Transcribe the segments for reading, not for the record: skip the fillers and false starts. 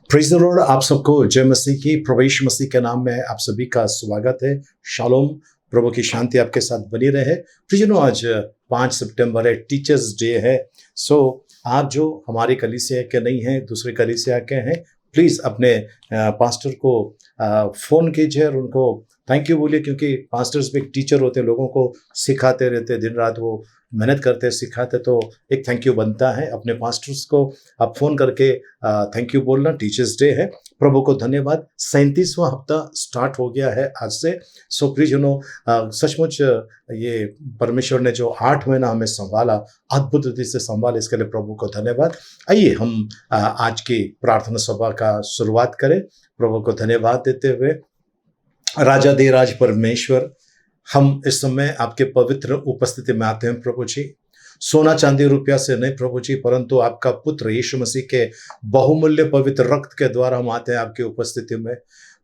Praise the Lord. आप सबको जय मसीह की, प्रभु यीशु मसीह के नाम में आप सभी का स्वागत है। शालोम, प्रभु की शांति आपके साथ बनी रहे। प्रियजनों, आज 5 सितंबर है, टीचर्स डे है। आप जो हमारी कलीसिया के नहीं हैं, दूसरी कलीसिया के हैं, प्लीज़ अपने पास्टर को फ़ोन कीजिए और उनको थैंक यू बोलिए, क्योंकि पास्टर्स भी एक टीचर होते हैं, लोगों को सिखाते रहते, दिन रात वो मेहनत करते सिखाते, तो एक थैंक यू बनता है। अपने पास्टर्स को आप फ़ोन करके थैंक यू बोलना। टीचर्स डे है, प्रभु को धन्यवाद। 37वां हफ्ता स्टार्ट हो गया है आज से। प्रियजनों, सचमुच ये परमेश्वर ने जो 8 महीना हमें संभाला, अद्भुत रीति से संभाला, इसके लिए प्रभु को धन्यवाद। आइए हम आज की प्रार्थना सभा का शुरुआत करें, प्रभु को धन्यवाद देते हुए। राजा दे राज परमेश्वर, हम इस समय आपके पवित्र उपस्थिति में आते हैं प्रभु जी। सोना चांदी रुपया से नहीं प्रभु जी, परंतु आपका पुत्र यीशु मसीह के बहुमूल्य पवित्र रक्त के द्वारा हम आते हैं आपकी उपस्थिति में।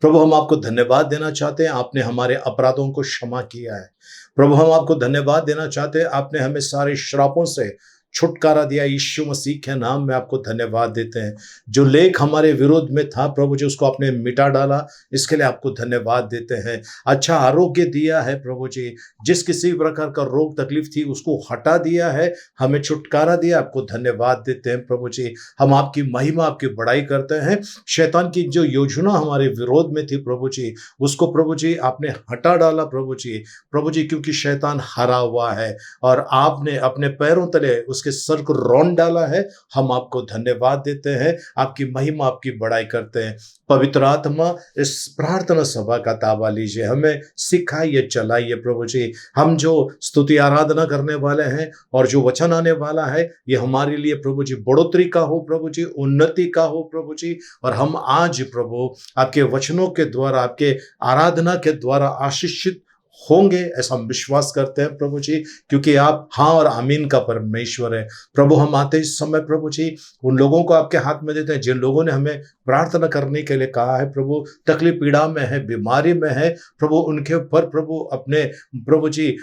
प्रभु, हम आपको धन्यवाद देना चाहते हैं, आपने हमारे अपराधों को क्षमा किया है। प्रभु, हम आपको धन्यवाद देना चाहते हैं, आपने हमें सारे श्रापों से छुटकारा दिया। यीशु मसीह के नाम में आपको धन्यवाद देते हैं। जो लेख हमारे विरोध में था प्रभु जी, उसको आपने मिटा डाला, इसके लिए आपको धन्यवाद देते हैं। अच्छा आरोग्य दिया है प्रभु जी, जिस किसी प्रकार का रोग तकलीफ थी उसको हटा दिया है, हमें छुटकारा दिया, आपको धन्यवाद देते हैं प्रभु जी। हम आपकी महिमा, आपकी बड़ाई करते हैं। शैतान की जो योजना हमारे विरोध में थी प्रभु जी, उसको प्रभु जी आपने हटा डाला प्रभु जी। प्रभु जी, क्योंकि शैतान हारा हुआ है और आपने अपने पैरों तले उसके सर को रौंद डाला है, हम आपको धन्यवाद देते हैं, आपकी महिमा, आपकी बड़ाई करते हैं। पवित्र आत्मा, इस प्रार्थना सभा का ताबा लीजिए, हमें सिखाइए, चलाइए प्रभु जी। हम जो स्तुति आराधना करने वाले हैं और जो वचन आने वाला है, ये हमारे लिए प्रभु जी बढ़ोतरी का हो प्रभु जी, उन्नति का हो प्रभु जी। और हम आज प्रभु आपके वचनों के द्वारा, आपके आराधना के द्वारा आशीषित होंगे, ऐसा हम विश्वास करते हैं प्रभु जी, क्योंकि आप हाँ और आमीन का परमेश्वर है। प्रभु, हम आते इस समय प्रभु जी उन लोगों को आपके हाथ में देते हैं जिन लोगों ने हमें प्रार्थना करने के लिए कहा है प्रभु, तकलीफ पीड़ा में है, बीमारी में है प्रभु, उनके ऊपर प्रभु अपने प्रभु जी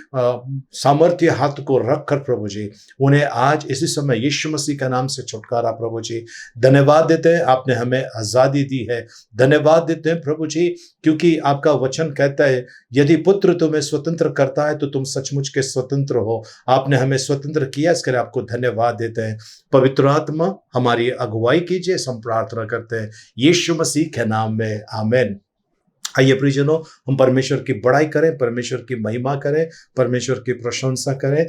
सामर्थ्य हाथ को रख कर प्रभु जी उन्हें आज इसी समय यीशु मसीह का नाम से छुटकारा प्रभु जी। धन्यवाद देते हैं, आपने हमें आजादी दी है। धन्यवाद देते हैं प्रभु जी, क्योंकि आपका वचन कहता है यदि पुत्र तुम्हें स्वतंत्र करता है तो तुम सचमुच के स्वतंत्र हो। आपने हमें स्वतंत्र किया, इसके लिए आपको धन्यवाद देते हैं। पवित्र आत्मा, हमारी अगुवाई कीजिए, हम प्रार्थना करते हैं यीशु मसीह के नाम में, आमीन। आइए प्रियजनों, हम परमेश्वर की बड़ाई करें, परमेश्वर की महिमा करें, परमेश्वर की प्रशंसा करें।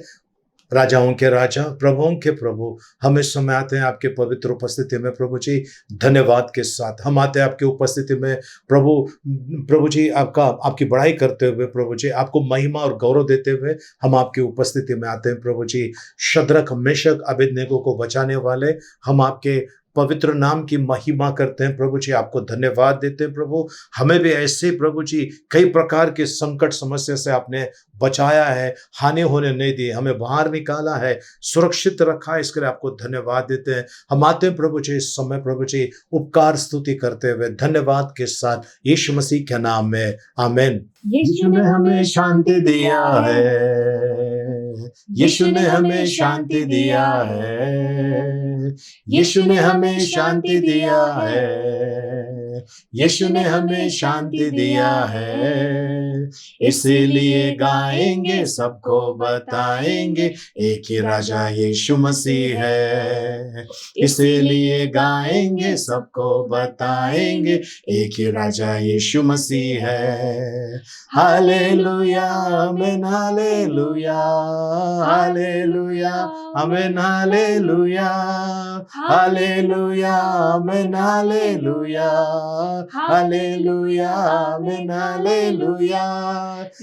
राजाओं के राजा, प्रभुओं के प्रभु, हम इस समय आते हैं आपके पवित्र उपस्थिति में प्रभु जी, धन्यवाद के साथ हम आते हैं आपकी उपस्थिति में प्रभु जी, आपकी बड़ाई करते हुए प्रभु जी, आपको महिमा और गौरव देते हुए हम आपकी उपस्थिति में आते हैं प्रभु जी। शद्रक, मेशक, अबेदनेगो को बचाने वाले हम आपके पवित्र नाम की महिमा करते हैं प्रभु जी, आपको धन्यवाद देते हैं प्रभु। हमें भी ऐसे प्रभु जी कई प्रकार के संकट समस्या से आपने बचाया है, हानि होने नहीं दी, हमें बाहर निकाला है, सुरक्षित रखा है, इसके लिए आपको धन्यवाद देते हैं। हम आते हैं प्रभु जी इस समय प्रभु जी उपकार स्तुति करते हुए धन्यवाद के साथ यीशु मसीह के नाम में, आमीन। यीशु ने हमें शांति दिया है, यीशु ने हमें शांति दिया है, यीशु ने हमें शांति दिया है, यीशु ने हमें शांति दिया है। इसीलिए गाएंगे, सबको बताएंगे, एक ही राजा यीशु मसीह है। इसीलिए गाएंगे, सबको बताएंगे, एक ही राजा यीशु मसीह है। हालेलुया, आमीन, हालेलुया, हालेलुया, आमीन, हालेलुया, हालेलुया, आमीन, हालेलुया, हालेलुया, आमीन, हालेलुया।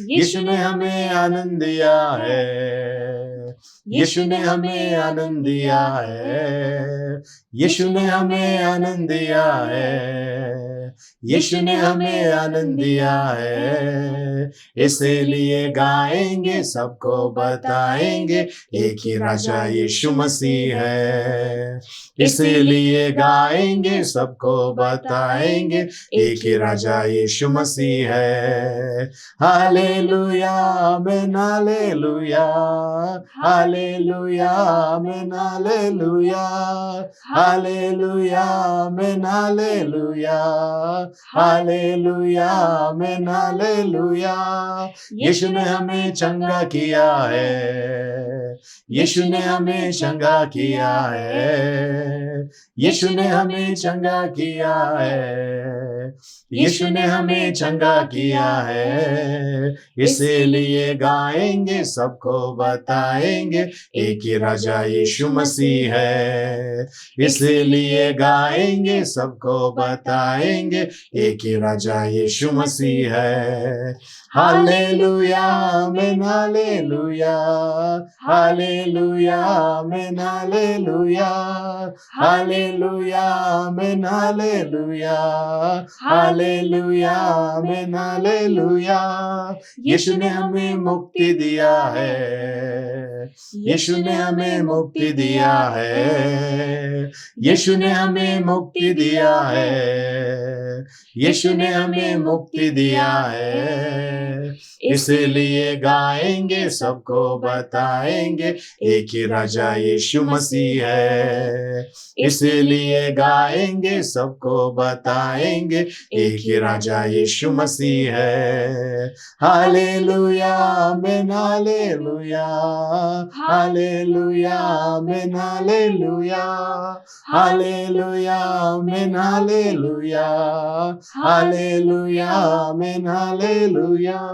यीशु ने हमें आनंद दिया है, यीशु ने हमें आनंद दिया है, यीशु ने हमें आनंद दिया है, यीशु ने हमें आनंद दिया है। इसीलिए गाएंगे, सबको बताएंगे, एक ही राजा यीशु मसीह है। इसीलिए गाएंगे, सबको बताएंगे, एक ही राजा यीशु मसीह है। हालेलुया आमेन, हालेलुया, हालेलुया आमेन, हालेलुया, हालेलुया आमेन, हालेलुया, हालेलुया आमेन, हालेलुया। यीशु ने हमें चंगा किया है, यीशु ने हमें चंगा किया है, यीशु ने हमें चंगा किया है, यीशु ने हमें चंगा किया है। इसीलिए गाएंगे, सबको बताएंगे, एक ही राजा यीशु मसीह है। इसीलिए गाएंगे, सबको बताएंगे, एक ही राजा यीशु मसीह है। हालेलुया आमेन, हालेलुया, हालेलुया आमेन, हालेलुया, हालेलुया आमेन, हालेलुया, हालेलुया आमेन, हालेलुया। यीशु ने हमें मुक्ति दिया है, यीशु ने हमें मुक्ति दिया है, यीशु ने हमें मुक्ति दिया है, यीशु ने हमें मुक्ति दिया है। इसीलिए गाएंगे, सबको बताएंगे, एक ही राजा यीशु मसीह है। इसीलिए गाएंगे, सबको बताएंगे, एक ही राजा यीशु मसीह है। हालेलुया आमेन, हालेलुया, हालेलुया आमेन, हालेलुया, हालेलुया आमेन, हालेलुया, हालेलुया आमेन, हालेलुया।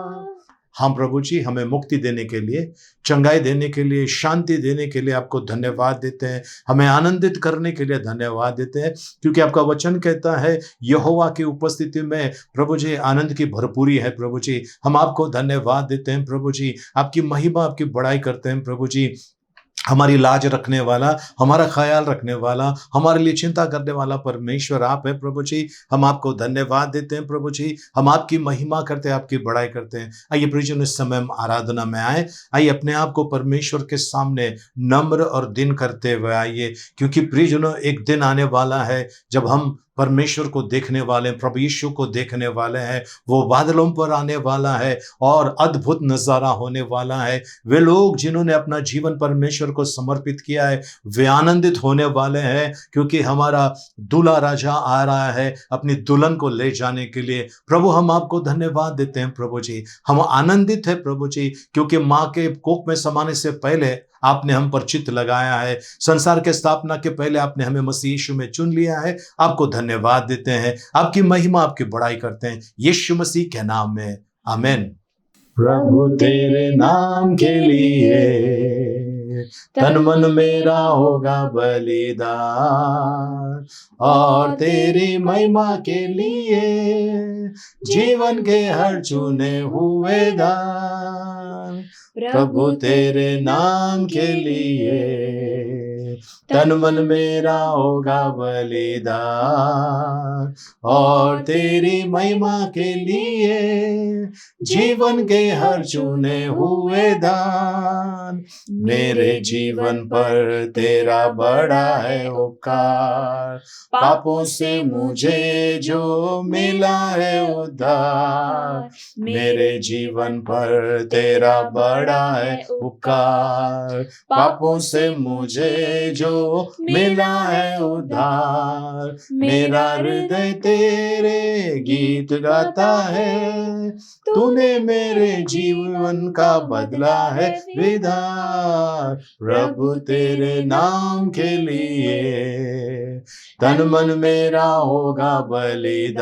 हम प्रभु जी हमें मुक्ति देने के लिए, चंगाई देने के लिए, शांति देने के लिए आपको धन्यवाद देते हैं। हमें आनंदित करने के लिए धन्यवाद देते हैं, क्योंकि आपका वचन कहता है यहोवा की उपस्थिति में प्रभु जी आनंद की भरपूरी है। प्रभु जी हम आपको धन्यवाद देते हैं, प्रभु जी आपकी महिमा, आपकी बड़ाई करते हैं। प्रभु जी हमारी लाज रखने वाला, हमारा ख्याल रखने वाला, हमारे लिए चिंता करने वाला परमेश्वर आप है। प्रभु जी हम आपको धन्यवाद देते हैं। प्रभु जी हम आपकी महिमा करते हैं, आपकी बड़ाई करते हैं। आइए प्रियजन इस समय हम आराधना में आए। आइए अपने आप को परमेश्वर के सामने नम्र और दिन करते हुए आइए, क्योंकि प्रियजनों एक दिन आने वाला है जब हम परमेश्वर को देखने वाले, प्रभु यीशु को देखने वाले हैं। वो बादलों पर आने वाला है और अद्भुत नजारा होने वाला है। वे लोग जिन्होंने अपना जीवन परमेश्वर को समर्पित किया है वे आनंदित होने वाले हैं, क्योंकि हमारा दूल्हा राजा आ रहा है अपनी दुल्हन को ले जाने के लिए। प्रभु हम आपको धन्यवाद देते हैं। प्रभु जी हम आनंदित है प्रभु जी, क्योंकि माँ के कोख में समाने से पहले आपने हम पर चित्त लगाया है। संसार के स्थापना के पहले आपने हमें मसीह यीशु में चुन लिया है। आपको धन्यवाद देते हैं, आपकी महिमा, आपकी बड़ाई करते हैं यीशु मसीह के नाम में, आमीन। प्रभु तेरे नाम के लिए तन मन मेरा होगा बलिदान, और तेरी महिमा के लिए जीवन के हर चुने हुए दान। प्रभु तेरे नाम के लिए तन मन मेरा होगा बलिदान, और तेरी महिमा के लिए जीवन के हर चुने हुए दान। मेरे जीवन पर तेरा बड़ा है उपकार, पापों से मुझे जो मिला है उद्धार। मेरे जीवन पर तेरा बड़ा है उपकार, पापों से मुझे जो मिला है उद्धार। मेरा हृदय तेरे गीत गाता है, तूने मेरे जीवन का बदला है विधान। प्रभु तेरे नाम के लिए तन मन मेरा होगा बलिदान,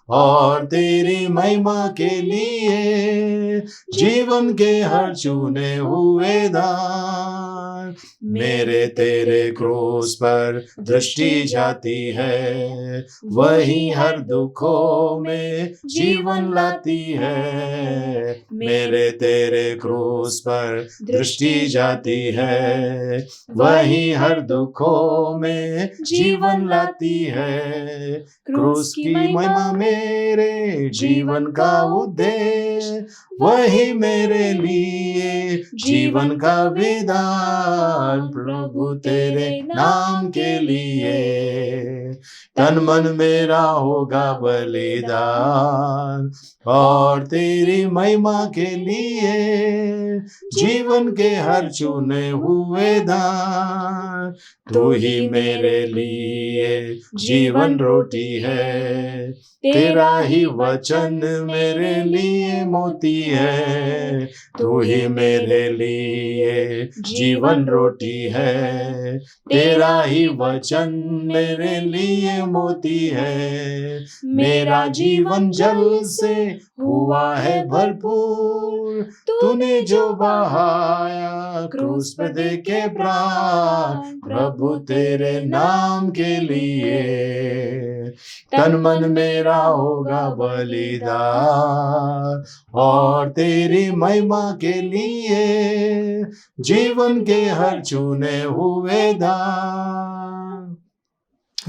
और तेरी महिमा के लिए जीवन के हर चुने हुए दान। मेरे तेरे क्रूस पर दृष्टि जाती है, वही हर दुखों में जीवन लाती है। मेरे तेरे क्रूस पर दृष्टि जाती है, वही हर दुखों में जीवन लाती है। क्रूस की महिमा मेरे जीवन का उद्देश्य, वही मेरे लिए जीवन का विधान। प्रभु तेरे नाम के लिए तन मन मेरा होगा बलिदान, और तेरी महिमा के लिए जीवन के हर चुने हुए दान। तू ही मेरे लिए जीवन रोटी है, तेरा ही वचन मेरे लिए मोती है। तू ही मेरे लिए जीवन रोटी है, तेरा ही वचन मेरे लिए मोती है। मेरा जीवन जल से हुआ है भरपूर, तूने जो बहाया क्रूस पे दे के प्राण। प्रभु तेरे नाम के लिए तन मन मेरा होगा बलिदान, और तेरी महिमा के लिए जीवन के हर चुने हुए दान।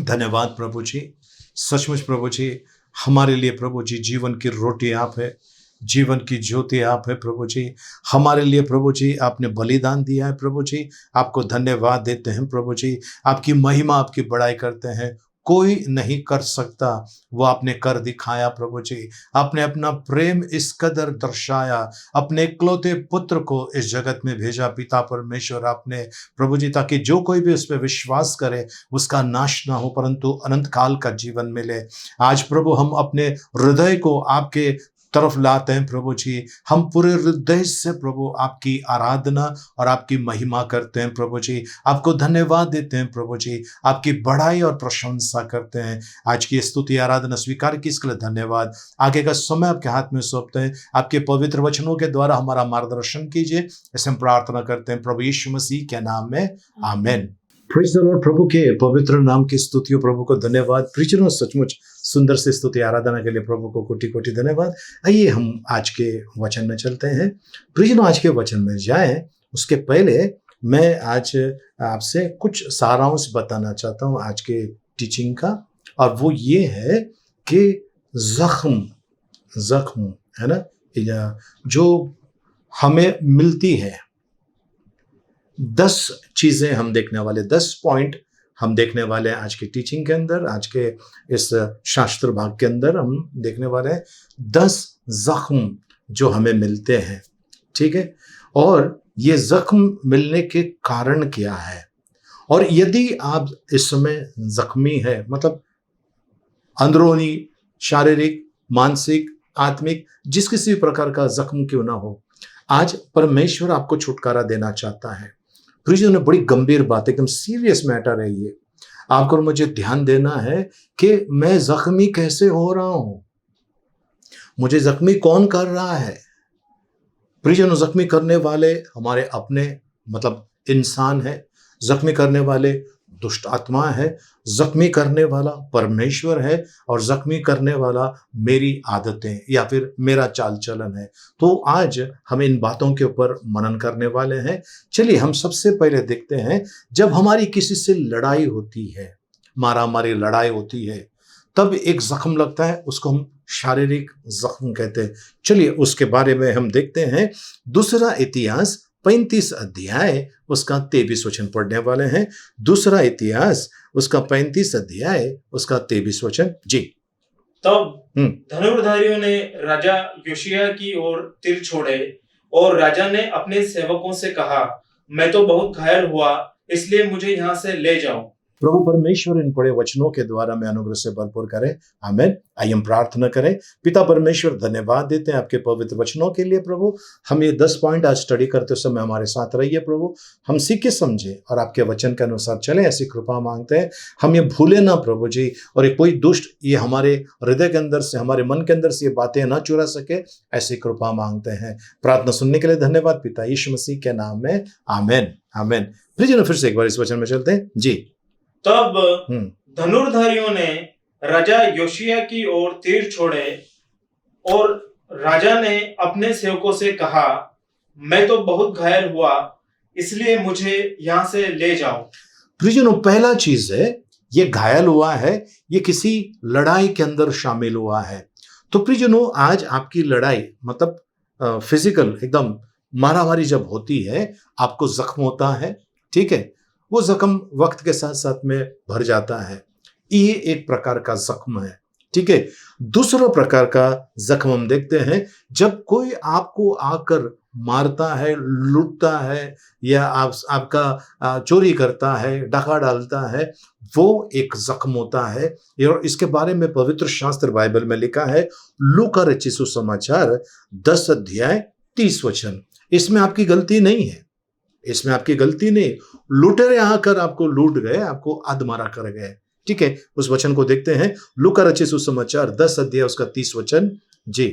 धन्यवाद प्रभु जी, सचमुच प्रभु जी, हमारे लिए प्रभु जी जीवन की रोटी आप है, जीवन की ज्योति आप है प्रभु जी। हमारे लिए प्रभु जी आपने बलिदान दिया है प्रभु जी, आपको धन्यवाद देते हैं प्रभु जी। आपकी महिमा, आपकी बड़ाई करते हैं। कोई नहीं कर सकता, वो आपने कर दिखाया प्रभु जी। आपने अपना प्रेम इस कदर दर्शाया, अपने इकलौते पुत्र को इस जगत में भेजा पिता परमेश्वर आपने प्रभु जी, ताकि जो कोई भी उस पर विश्वास करे उसका नाश ना हो परंतु अनंत काल का जीवन मिले। आज प्रभु हम अपने हृदय को आपके तरफ लाते हैं प्रभु जी। हम पूरे हृदय से प्रभु आपकी आराधना और आपकी महिमा करते हैं प्रभु जी। आपको धन्यवाद देते हैं प्रभु जी, आपकी बढ़ाई और प्रशंसा करते हैं। आज की स्तुति आराधना स्वीकार की, इसके लिए धन्यवाद। आगे का समय आपके हाथ में सौंपते हैं, आपके पवित्र वचनों के द्वारा हमारा मार्गदर्शन कीजिए, ऐसे हम प्रार्थना करते हैं प्रभु यीशु मसीह के नाम में, आमीन। Praise the Lord. प्रभु के पवित्र नाम की स्तुतियों, प्रभु को धन्यवाद। प्रियजनों, सचमुच सुंदर से स्तुति आराधना के लिए प्रभु को कोटि कोटि धन्यवाद। आइए हम आज के वचन में चलते हैं। प्रियजनों, आज के वचन में जाएं उसके पहले मैं आज आपसे कुछ सारांश बताना चाहता हूं आज के टीचिंग का, और वो ये है कि जख्म है ना, जो हमें मिलती है। 10 चीजें हम देखने वाले, 10 पॉइंट हम देखने वाले हैं आज की टीचिंग के अंदर। आज के इस शास्त्र भाग के अंदर हम देखने वाले हैं 10 जख्म जो हमें मिलते हैं, ठीक है। और ये जख्म मिलने के कारण क्या है, और यदि आप इस समय जख्मी है, मतलब अंदरूनी, शारीरिक, मानसिक, आत्मिक, जिस किसी प्रकार का जख्म क्यों ना हो, आज परमेश्वर आपको छुटकारा देना चाहता है। प्रियजनों, बड़ी गंभीर बात, एकदम सीरियस मैटर है ये। आपको मुझे ध्यान देना है कि मैं जख्मी कैसे हो रहा हूं, मुझे जख्मी कौन कर रहा है। प्रियजनों, जख्मी करने वाले हमारे अपने मतलब इंसान है, जख्मी करने वाले दुष्ट आत्मा है, जख्मी करने वाला परमेश्वर है, और जख्मी करने वाला मेरी आदतें या फिर मेरा चाल चलन है। तो आज हम इन बातों के ऊपर मनन करने वाले हैं। चलिए हम सबसे पहले देखते हैं, जब हमारी किसी से लड़ाई होती है, मारामारी लड़ाई होती है, तब एक जख्म लगता है, उसको हम शारीरिक जख्म कहते हैं। चलिए उसके बारे में हम देखते हैं। दूसरा इतिहास 35 अध्याय उसका 23 वचन पढ़ने वाले हैं। दूसरा इतिहास उसका 35 अध्याय उसका 23 वचन जी। तब धनुर्धारियों ने राजा योशिया की ओर तीर छोड़े, और राजा ने अपने सेवकों से कहा, मैं तो बहुत घायल हुआ, इसलिए मुझे यहाँ से ले जाओ। प्रभु परमेश्वर इन पढ़े वचनों के द्वारा में अनुग्रह से भरपूर करें। आमीन। आइए हम प्रार्थना करें। पिता परमेश्वर, धन्यवाद देते हैं आपके पवित्र वचनों के लिए प्रभु। हम ये 10 पॉइंट आज स्टडी करते समय हमारे साथ रहिए प्रभु। हम सीखे समझे और आपके वचन के अनुसार चले, ऐसी कृपा मांगते हैं। हम ये भूले ना प्रभु जी, और ये कोई दुष्ट ये हमारे हृदय के अंदर से, हमारे मन के अंदर से ये बातें ना चुरा सके, ऐसी कृपा मांगते हैं। प्रार्थना सुनने के लिए धन्यवाद पिता यीशु मसीह के नाम में। आमीन। आमीन। फिर से एक बार इस वचन में चलते हैं जी। तब धनुर्धारियों ने राजा योशिय्याह की ओर तीर छोड़े और राजा ने अपने सेवकों से कहा, मैं तो बहुत घायल हुआ, इसलिए मुझे यहाँ से ले जाओ। प्रियजनों, पहला चीज है, ये घायल हुआ है, ये किसी लड़ाई के अंदर शामिल हुआ है। तो प्रियजनों, आज आपकी लड़ाई मतलब फिजिकल एकदम मारामारी जब होती है, आपको जख्म होता है, ठीक है, वो जख्म वक्त के साथ साथ में भर जाता है। ये एक प्रकार का जख्म है, ठीक है। दूसरा प्रकार का जख्म हम देखते हैं जब कोई आपको आकर मारता है, लूटता है, या आपका चोरी करता है, डाका डालता है, वो एक जख्म होता है। और इसके बारे में पवित्र शास्त्र बाइबल में लिखा है, लूका रचित सुसमाचार 10 अध्याय 30 वचन। इसमें आपकी गलती नहीं है, इसमें आपकी गलती नहीं। लुटेरे आकर आपको लूट गए, आपको अधमरा कर गए, ठीक है। उस वचन को देखते हैं, लूका रचित सुसमाचार 10 अध्याय उसका 30 वचन जी।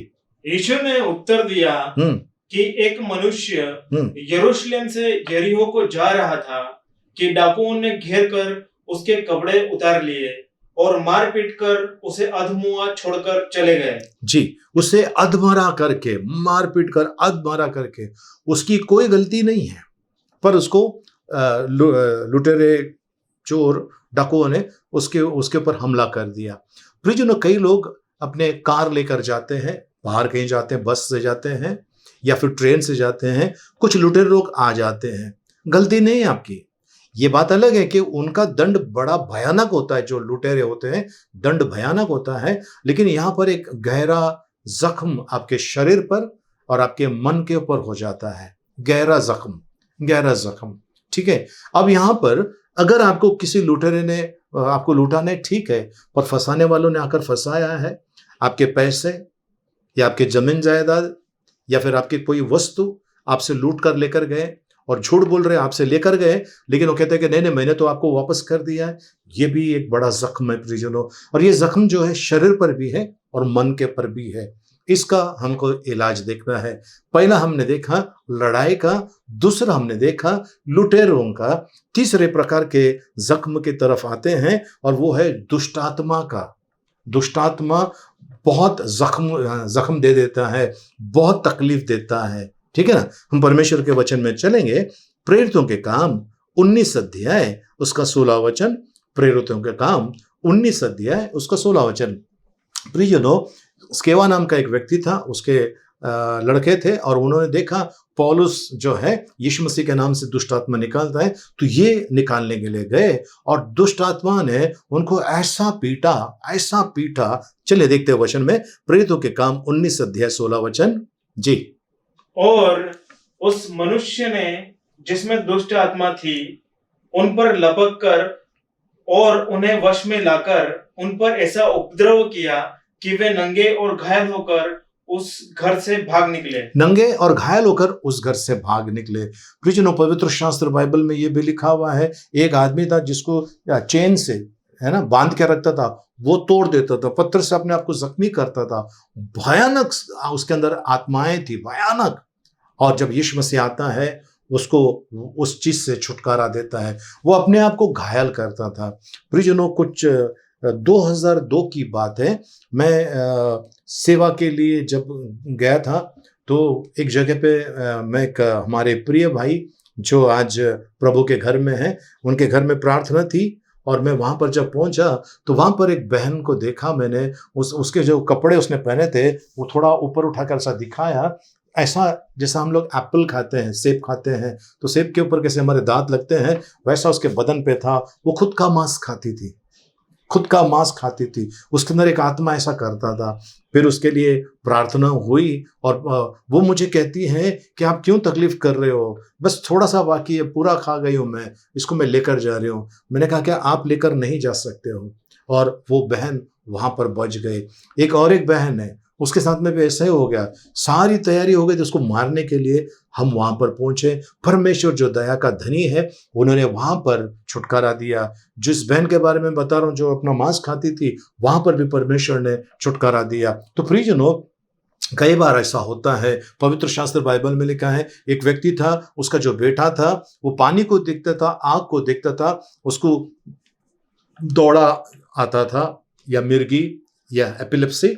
यीशु ने उत्तर दिया कि एक मनुष्य यरूशलेम से यरीहो को जा रहा था कि डाकुओं ने घेर कर उसके कपड़े उतार लिए और मार पीट कर उसे अधमुआ छोड़कर चले गए जी। उसे अधमरा करके, मार पीट कर अधमरा करके, उसकी कोई गलती नहीं है, पर उसको लुटेरे चोर डाकुओं ने उसके ऊपर हमला कर दिया। प्रियजनों, कई लोग अपने कार लेकर जाते हैं, बाहर कहीं जाते हैं, बस से जाते हैं या फिर ट्रेन से जाते हैं, कुछ लुटेरे लोग आ जाते हैं, गलती नहीं है आपकी। ये बात अलग है कि उनका दंड बड़ा भयानक होता है, जो लुटेरे होते हैं दंड भयानक होता है, लेकिन यहाँ पर एक गहरा जख्म आपके शरीर पर और आपके मन के ऊपर हो जाता है, गहरा जख्म, गहरा जख्म, ठीक है। अब यहाँ पर अगर आपको किसी लुटेरे ने आपको लूटा नहीं, ठीक है, पर फंसाने वालों ने आकर फंसाया है, आपके पैसे या आपके जमीन जायदाद या फिर आपकी कोई वस्तु आपसे लूट कर लेकर गए और झूठ बोल रहे आपसे लेकर गए, लेकिन वो कहते हैं कि नहीं नहीं मैंने तो आपको वापस कर दिया है। ये भी एक बड़ा जख्म है प्रियजनों, और ये जख्म जो है शरीर पर भी है और मन के पर भी है। इसका हमको इलाज देखना है। पहला हमने देखा लड़ाई का, दूसरा हमने देखा लुटेरों का, तीसरे प्रकार के जख्म की तरफ आते हैं और वो है दुष्टात्मा का। दुष्टात्मा बहुत जख्म दे देता है, बहुत तकलीफ देता है, ठीक है ना। हम परमेश्वर के वचन में चलेंगे, प्रेरितों के काम 19 अध्याय उसका 16 वचन। प्रेरितों के काम 19 अध्याय उसका 16 वचन। प्रियजनों, स्केवा नाम का एक व्यक्ति था, उसके लड़के थे और उन्होंने देखा पौलुस जो है यीशु मसीह के नाम से दुष्ट आत्मा निकालता है, तो ये निकालने के लिए गए और दुष्ट आत्मा ने उनको ऐसा पीटा। चलिए देखते हैं वचन में, प्रेरितों के काम 19 अध्याय 16 वचन जी। और उस मनुष्य ने जिसमें दुष्ट आत्मा थी उन पर लपक कर और उन्हें वश में लाकर उन पर ऐसा उपद्रव किया कि वे नंगे और घायल होकर उस घर से भाग निकले। नंगे और घायल होकर उस घर से भाग निकले। प्रियजनों, पवित्र शास्त्र बाइबल में ये भी लिखा हुआ है, एक आदमी था जिसको चेन से है ना बांध के रखता था, वो तोड़ देता था, पत्थर से अपने आप को जख्मी करता था, भयानक उसके अंदर आत्माएं थी, भयानक। और जब यीशु मसीह आता है उसको उस चीज से छुटकारा देता है, वो अपने आप को घायल करता था। प्रियजनों, कुछ 2002 की बात है, मैं सेवा के लिए जब गया था तो एक जगह पे मैं हमारे प्रिय भाई जो आज प्रभु के घर में हैं, उनके घर में प्रार्थना थी और मैं वहाँ पर जब पहुँचा तो वहाँ पर एक बहन को देखा मैंने, उसके जो कपड़े उसने पहने थे वो थोड़ा ऊपर उठाकर ऐसा दिखाया, ऐसा जैसा हम लोग एप्पल खाते हैं, सेब खाते हैं तो सेब के ऊपर कैसे हमारे दांत लगते हैं, वैसा उसके बदन पे था। वो खुद का मांस खाती थी, खुद का मांस खाती थी, उसके अंदर एक आत्मा ऐसा करता था। फिर उसके लिए प्रार्थना हुई और वो मुझे कहती है कि आप क्यों तकलीफ कर रहे हो, बस थोड़ा सा बाकी है, पूरा खा गई हूँ मैं, इसको मैं लेकर जा रही हूँ। मैंने कहा क्या आप लेकर नहीं जा सकते हो, और वो बहन वहां पर बच गई। एक बहन है, उसके साथ में भी ऐसा ही हो गया, सारी तैयारी हो गई थी उसको मारने के लिए, हम वहां पर पहुंचे। परमेश्वर जो दया का धनी है, उन्होंने वहां पर छुटकारा दिया। जिस बहन के बारे में बता रहा हूं जो अपना मांस खाती थी, वहां पर भी परमेश्वर ने छुटकारा दिया। तो प्रियजनों, कई बार ऐसा होता है, पवित्र शास्त्र बाइबल में लिखा है, एक व्यक्ति था, उसका जो बेटा था वो पानी को देखता था, आग को देखता था, उसको दौड़ा आता था, या मिर्गी या एपिलेप्सी,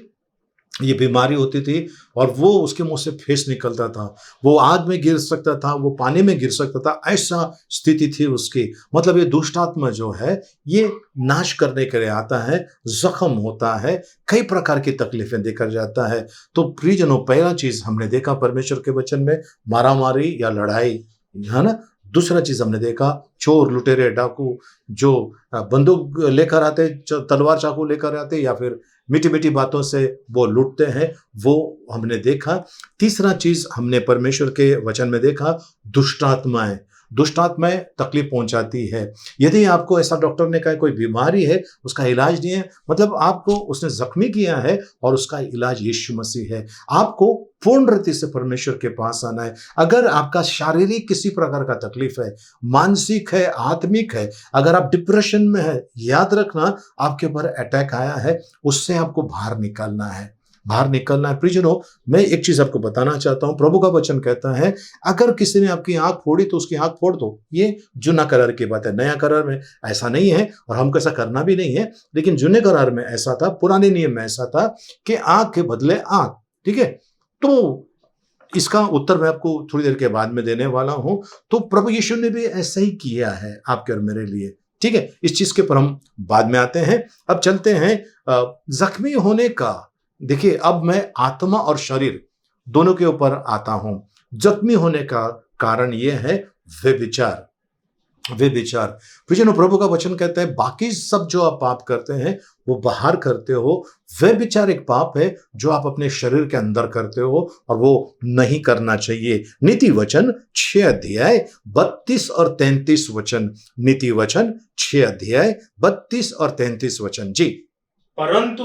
ये बीमारी होती थी, और वो उसके मुंह से फेस निकलता था, वो आग में गिर सकता था, वो पानी में गिर सकता था, ऐसा स्थिति थी उसकी। मतलब ये दुष्ट आत्मा जो है, ये नाश करने के लिए आता है, जख्म होता है, कई प्रकार की तकलीफें देकर जाता है। तो प्रियजनों, पहला चीज हमने देखा परमेश्वर के वचन में, मारामारी या लड़ाई, है ना। दूसरा चीज हमने देखा, चोर, लुटेरे, डाकू जो बंदूक लेकर आते, तलवार चाकू लेकर आते, या फिर मीठी मीठी बातों से वो लूटते हैं, वो हमने देखा। तीसरा चीज हमने परमेश्वर के वचन में देखा, दुष्टात्माएं। दुष्टात्माएं तकलीफ पहुंचाती है। यदि आपको ऐसा डॉक्टर ने कहा कोई बीमारी है, उसका इलाज नहीं है, मतलब आपको उसने जख्मी किया है और उसका इलाज यीशु मसीह है। आपको पूर्ण रीति से परमेश्वर के पास आना है। अगर आपका शारीरिक किसी प्रकार का तकलीफ है, मानसिक है, आत्मिक है, अगर आप डिप्रेशन में है, याद रखना आपके ऊपर अटैक आया है, उससे आपको बाहर निकलना है, बाहर निकलना है। प्रियजनों, मैं एक चीज आपको बताना चाहता हूं, प्रभु का वचन कहता है, अगर किसी ने आपकी आंख फोड़ी तो उसकी आंख फोड़ दो। ये जुना करार की बात है, नया करार में ऐसा नहीं है, और हमको ऐसा करना भी नहीं है, लेकिन जुने करार में ऐसा था, पुराने नियम में ऐसा था कि आंख के बदले आंख, ठीक है। तो इसका उत्तर मैं आपको थोड़ी देर के बाद में देने वाला हूं। तो प्रभु यीशु ने भी ऐसा ही किया है आपके और मेरे लिए, ठीक है। इस चीज के पर हम बाद में आते हैं। अब चलते हैं जख्मी होने का। देखिए, अब मैं आत्मा और शरीर दोनों के ऊपर आता हूं। जख्मी होने का कारण यह है व्यभिचार। व्यभिचार, प्रियजनों, प्रभु का वचन कहता है, बाकी सब जो आप पाप करते हैं वो बाहर करते हो, व्यभिचार एक पाप है जो आप अपने शरीर के अंदर करते हो, और वो नहीं करना चाहिए। नीति वचन 6 अध्याय 32 और 33 वचन। नीति वचन 6 अध्याय 32 और 33 वचन। जी। परंतु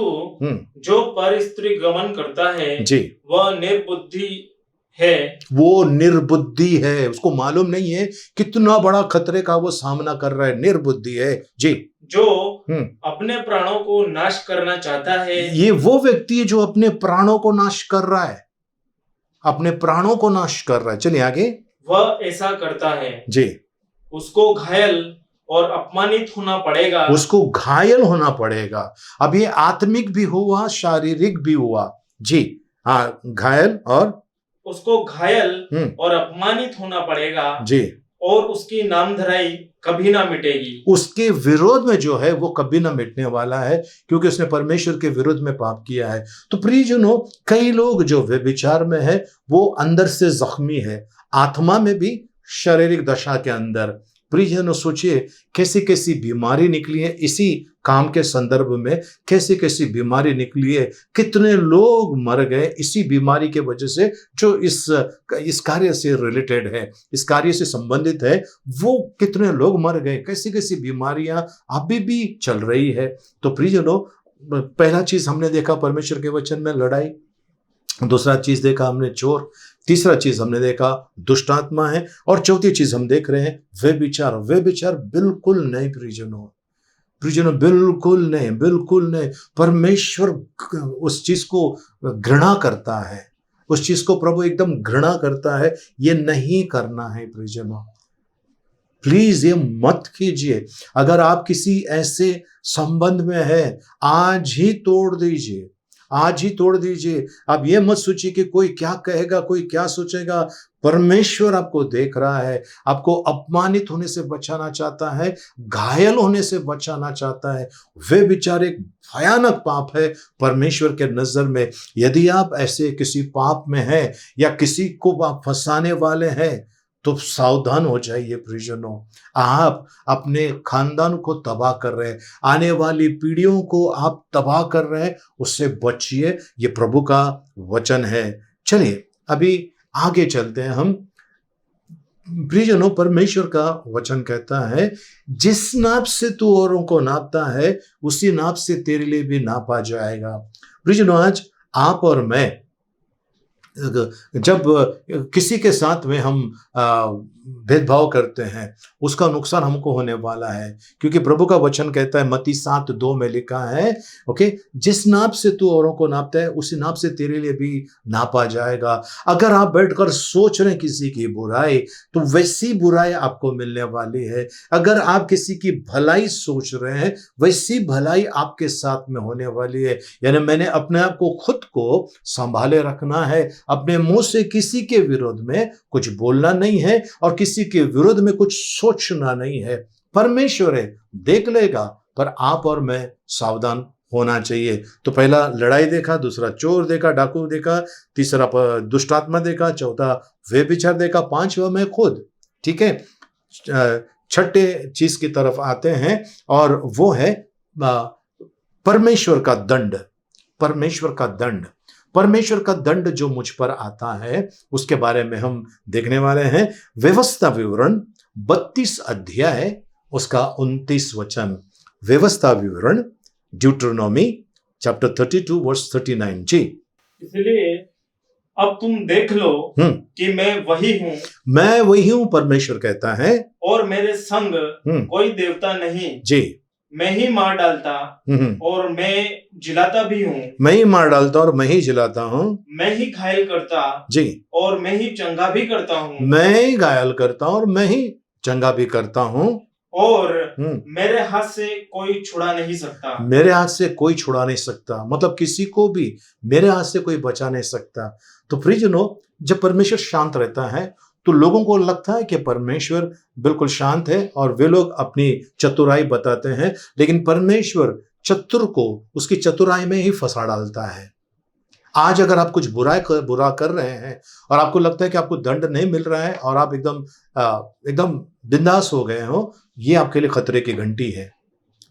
जो पर स्त्री गमन करता है, जी, वह निर्बुद्धि है। वो निर्बुद्धि है, उसको मालूम नहीं है कितना बड़ा खतरे का वो सामना कर रहा है, निर्बुद्धि है। जी। जो अपने प्राणों को नाश करना चाहता है, ये वो व्यक्ति है जो अपने प्राणों को नाश कर रहा है, अपने प्राणों को नाश कर रहा है। चलिए आगे। वह ऐसा करता है, जी, उसको घायल और अपमानित होना पड़ेगा। उसको घायल होना पड़ेगा। अब ये आत्मिक भी हुआ, शारीरिक भी हुआ। जी हाँ, घायल, और उसको घायल और अपमानित होना पड़ेगा। जी, और उसकी नामधराई कभी ना मिटेगी। उसके विरोध में जो है वो कभी ना मिटने वाला है, क्योंकि उसने परमेश्वर के विरोध में पाप किया है। तो प्रियजनों, कई लोग जो व्यभिचार में है वो अंदर से जख्मी है, आत्मा में भी, शारीरिक दशा के अंदर। प्रियजनों, सोचिए कैसी कैसी बीमारी निकली है इसी काम के संदर्भ में, कैसी कैसी बीमारी निकली है, कितने लोग मर गए इसी बीमारी के वजह से, जो इस कार्य से रिलेटेड है, इस कार्य से संबंधित है, वो कितने लोग मर गए, कैसी कैसी बीमारियां अभी भी चल रही है। तो प्रियजनों, पहला चीज हमने देखा परमेश्वर के वचन में लड़ाई, दूसरा चीज देखा हमने चोर, तीसरा चीज हमने देखा दुष्टात्मा है, और चौथी चीज हम देख रहे हैं व्यभिचार। व्यभिचार बिल्कुल नहीं प्रियजनों, प्रियजनों बिल्कुल नहीं, बिल्कुल नहीं। परमेश्वर उस चीज को घृणा करता है, उस चीज को प्रभु एकदम घृणा करता है। ये नहीं करना है प्रियजनों, प्लीज ये मत कीजिए। अगर आप किसी ऐसे संबंध में है, आज ही तोड़ दीजिए, आज ही तोड़ दीजिए। आप ये मत सोचिए कि कोई क्या कहेगा, कोई क्या सोचेगा। परमेश्वर आपको देख रहा है, आपको अपमानित होने से बचाना चाहता है, घायल होने से बचाना चाहता है। वे विचार एक भयानक पाप है परमेश्वर के नजर में। यदि आप ऐसे किसी पाप में हैं या किसी को आप फंसाने वाले हैं, तो सावधान हो जाइए प्रियजनों। आप अपने खानदान को तबाह कर रहे हैं, आने वाली पीढ़ियों को आप तबाह कर रहे हैं, उससे बचिए। ये प्रभु का वचन है। चलिए अभी आगे चलते हैं हम। प्रियजनों, परमेश्वर का वचन कहता है, जिस नाप से तू औरों को नापता है उसी नाप से तेरे लिए भी नापा जाएगा। प्रियजनों, आज आप और मैं जब किसी के साथ में हम भेदभाव करते हैं, उसका नुकसान हमको होने वाला है, क्योंकि प्रभु का वचन कहता है, मत्ती 7:2 में लिखा है, ओके, जिस नाप से तू औरों को नापता है उसी नाप से तेरे लिए भी नापा जाएगा। अगर आप बैठकर सोच रहे हैं किसी की बुराई, तो वैसी बुराई आपको मिलने वाली है। अगर आप किसी की भलाई सोच रहे हैं, वैसी भलाई आपके साथ में होने वाली है। यानी मैंने अपने आप को खुद को संभाले रखना है, अपने मुंह से किसी के विरोध में कुछ बोलना नहीं है और किसी के विरोध में कुछ सोचना नहीं है। परमेश्वर है, देख लेगा, पर आप और मैं सावधान होना चाहिए। तो पहला लड़ाई देखा, दूसरा चोर देखा, डाकू देखा, तीसरा दुष्ट आत्मा देखा, चौथा व्यभिचार देखा, पांचवा मैं खुद। ठीक है, छठे चीज की तरफ आते हैं और वो है परमेश्वर का दंड। परमेश्वर का दंड, परमेश्वर का दंड जो मुझ पर आता है, उसके बारे में हम देखने वाले हैं। व्यवस्था विवरण 32 अध्याय उसका 29 वचन। व्यवस्था विवरण, ड्यूटरोनॉमी चैप्टर 32 वर्स 39। जी, इसलिए अब तुम देख लो कि मैं वही हूँ। मैं वही हूँ, परमेश्वर कहता है, और मेरे संग कोई देवता नहीं। जी, मैं ही मार डालता और मैं जिलाता भी हूँ। मैं ही मार डालता और मैं ही जिलाता हूँ। मैं ही घायल करता जी, और मैं ही चंगा भी करता हूँ। मैं ही घायल करता हूँ और मैं ही चंगा भी करता हूँ। और मेरे हाथ से कोई छुड़ा नहीं सकता। मेरे हाथ से कोई छुड़ा नहीं सकता, मतलब किसी को भी मेरे हाथ से कोई बचा नहीं सकता। तो प्रियजनों, जब परमेश्वर शांत रहता है तो लोगों को लगता है कि परमेश्वर बिल्कुल शांत है और वे लोग अपनी चतुराई बताते हैं, लेकिन परमेश्वर चतुर को उसकी चतुराई में ही फंसा डालता है। आज अगर आप कुछ बुरा कर रहे हैं और आपको लगता है कि आपको दंड नहीं मिल रहा है और आप एकदम बिंदास हो गए हो, ये आपके लिए खतरे की घंटी है।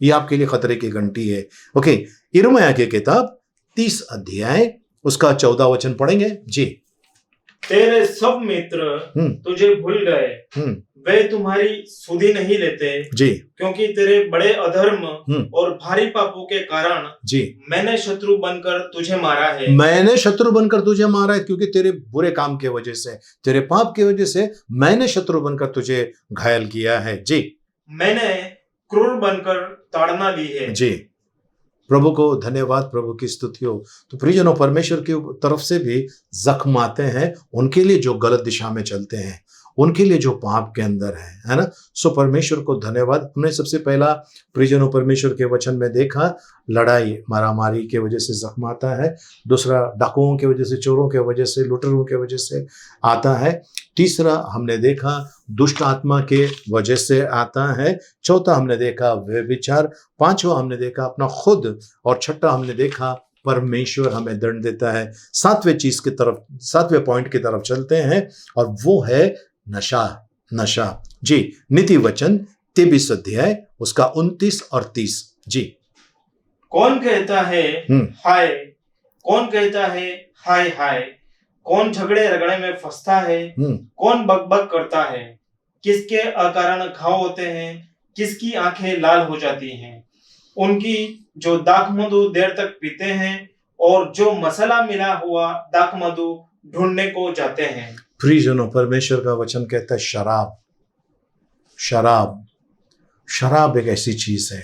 ये आपके लिए खतरे की घंटी है। ओके, यिर्मयाह की किताब 30 अध्याय उसका 14 वचन पढ़ेंगे। जी, तेरे सब मित्र तुझे भूल गए, वे तुम्हारी सुधि नहीं लेते। जी, क्योंकि तेरे बड़े अधर्म और भारी पापों के कारण जी मैंने शत्रु बनकर तुझे मारा है। मैंने शत्रु बनकर तुझे मारा है, क्योंकि तेरे बुरे काम के वजह से, तेरे पाप की वजह से मैंने शत्रु बनकर तुझे घायल किया है। जी, मैंने क्रूर बनकर ताड़ना ली है। जी, प्रभु को धन्यवाद, प्रभु की स्तुति हो। तो प्रियजनों, परमेश्वर की तरफ से भी जख्म आते हैं उनके लिए जो गलत दिशा में चलते हैं, उनके लिए जो पाप के अंदर है ना। सो परमेश्वर को धन्यवाद। हमने सबसे पहला प्रियजनों परमेश्वर के वचन में देखा, लड़ाई मारामारी के वजह से जख्म आता है। दूसरा, डाकुओं की वजह से, चोरों के वजह से, लुटेरों के वजह से आता है। तीसरा हमने देखा दुष्ट आत्मा के वजह से आता है। चौथा हमने देखा व्यभिचार। पांचवा हमने देखा अपना खुद, और छठा हमने देखा परमेश्वर हमें दंड देता है। सातवें पॉइंट की तरफ चलते हैं और वो है नशा। जी, नीति वचन 23 अध्याय उसका 29 और 30। जी, कौन कहता है हाय, कौन कहता है हाय हाय, कौन झगड़े रगड़े में फंसता है, कौन बकबक करता है, किसके अकारण घाव होते हैं, किसकी आंखें लाल हो जाती हैं, उनकी जो दाखमधु देर तक पीते हैं और जो मसाला मिला हुआ दाखमधु ढूंढने को जाते हैं। प्रियजनों, परमेश्वर का वचन कहता है शराब एक ऐसी चीज है।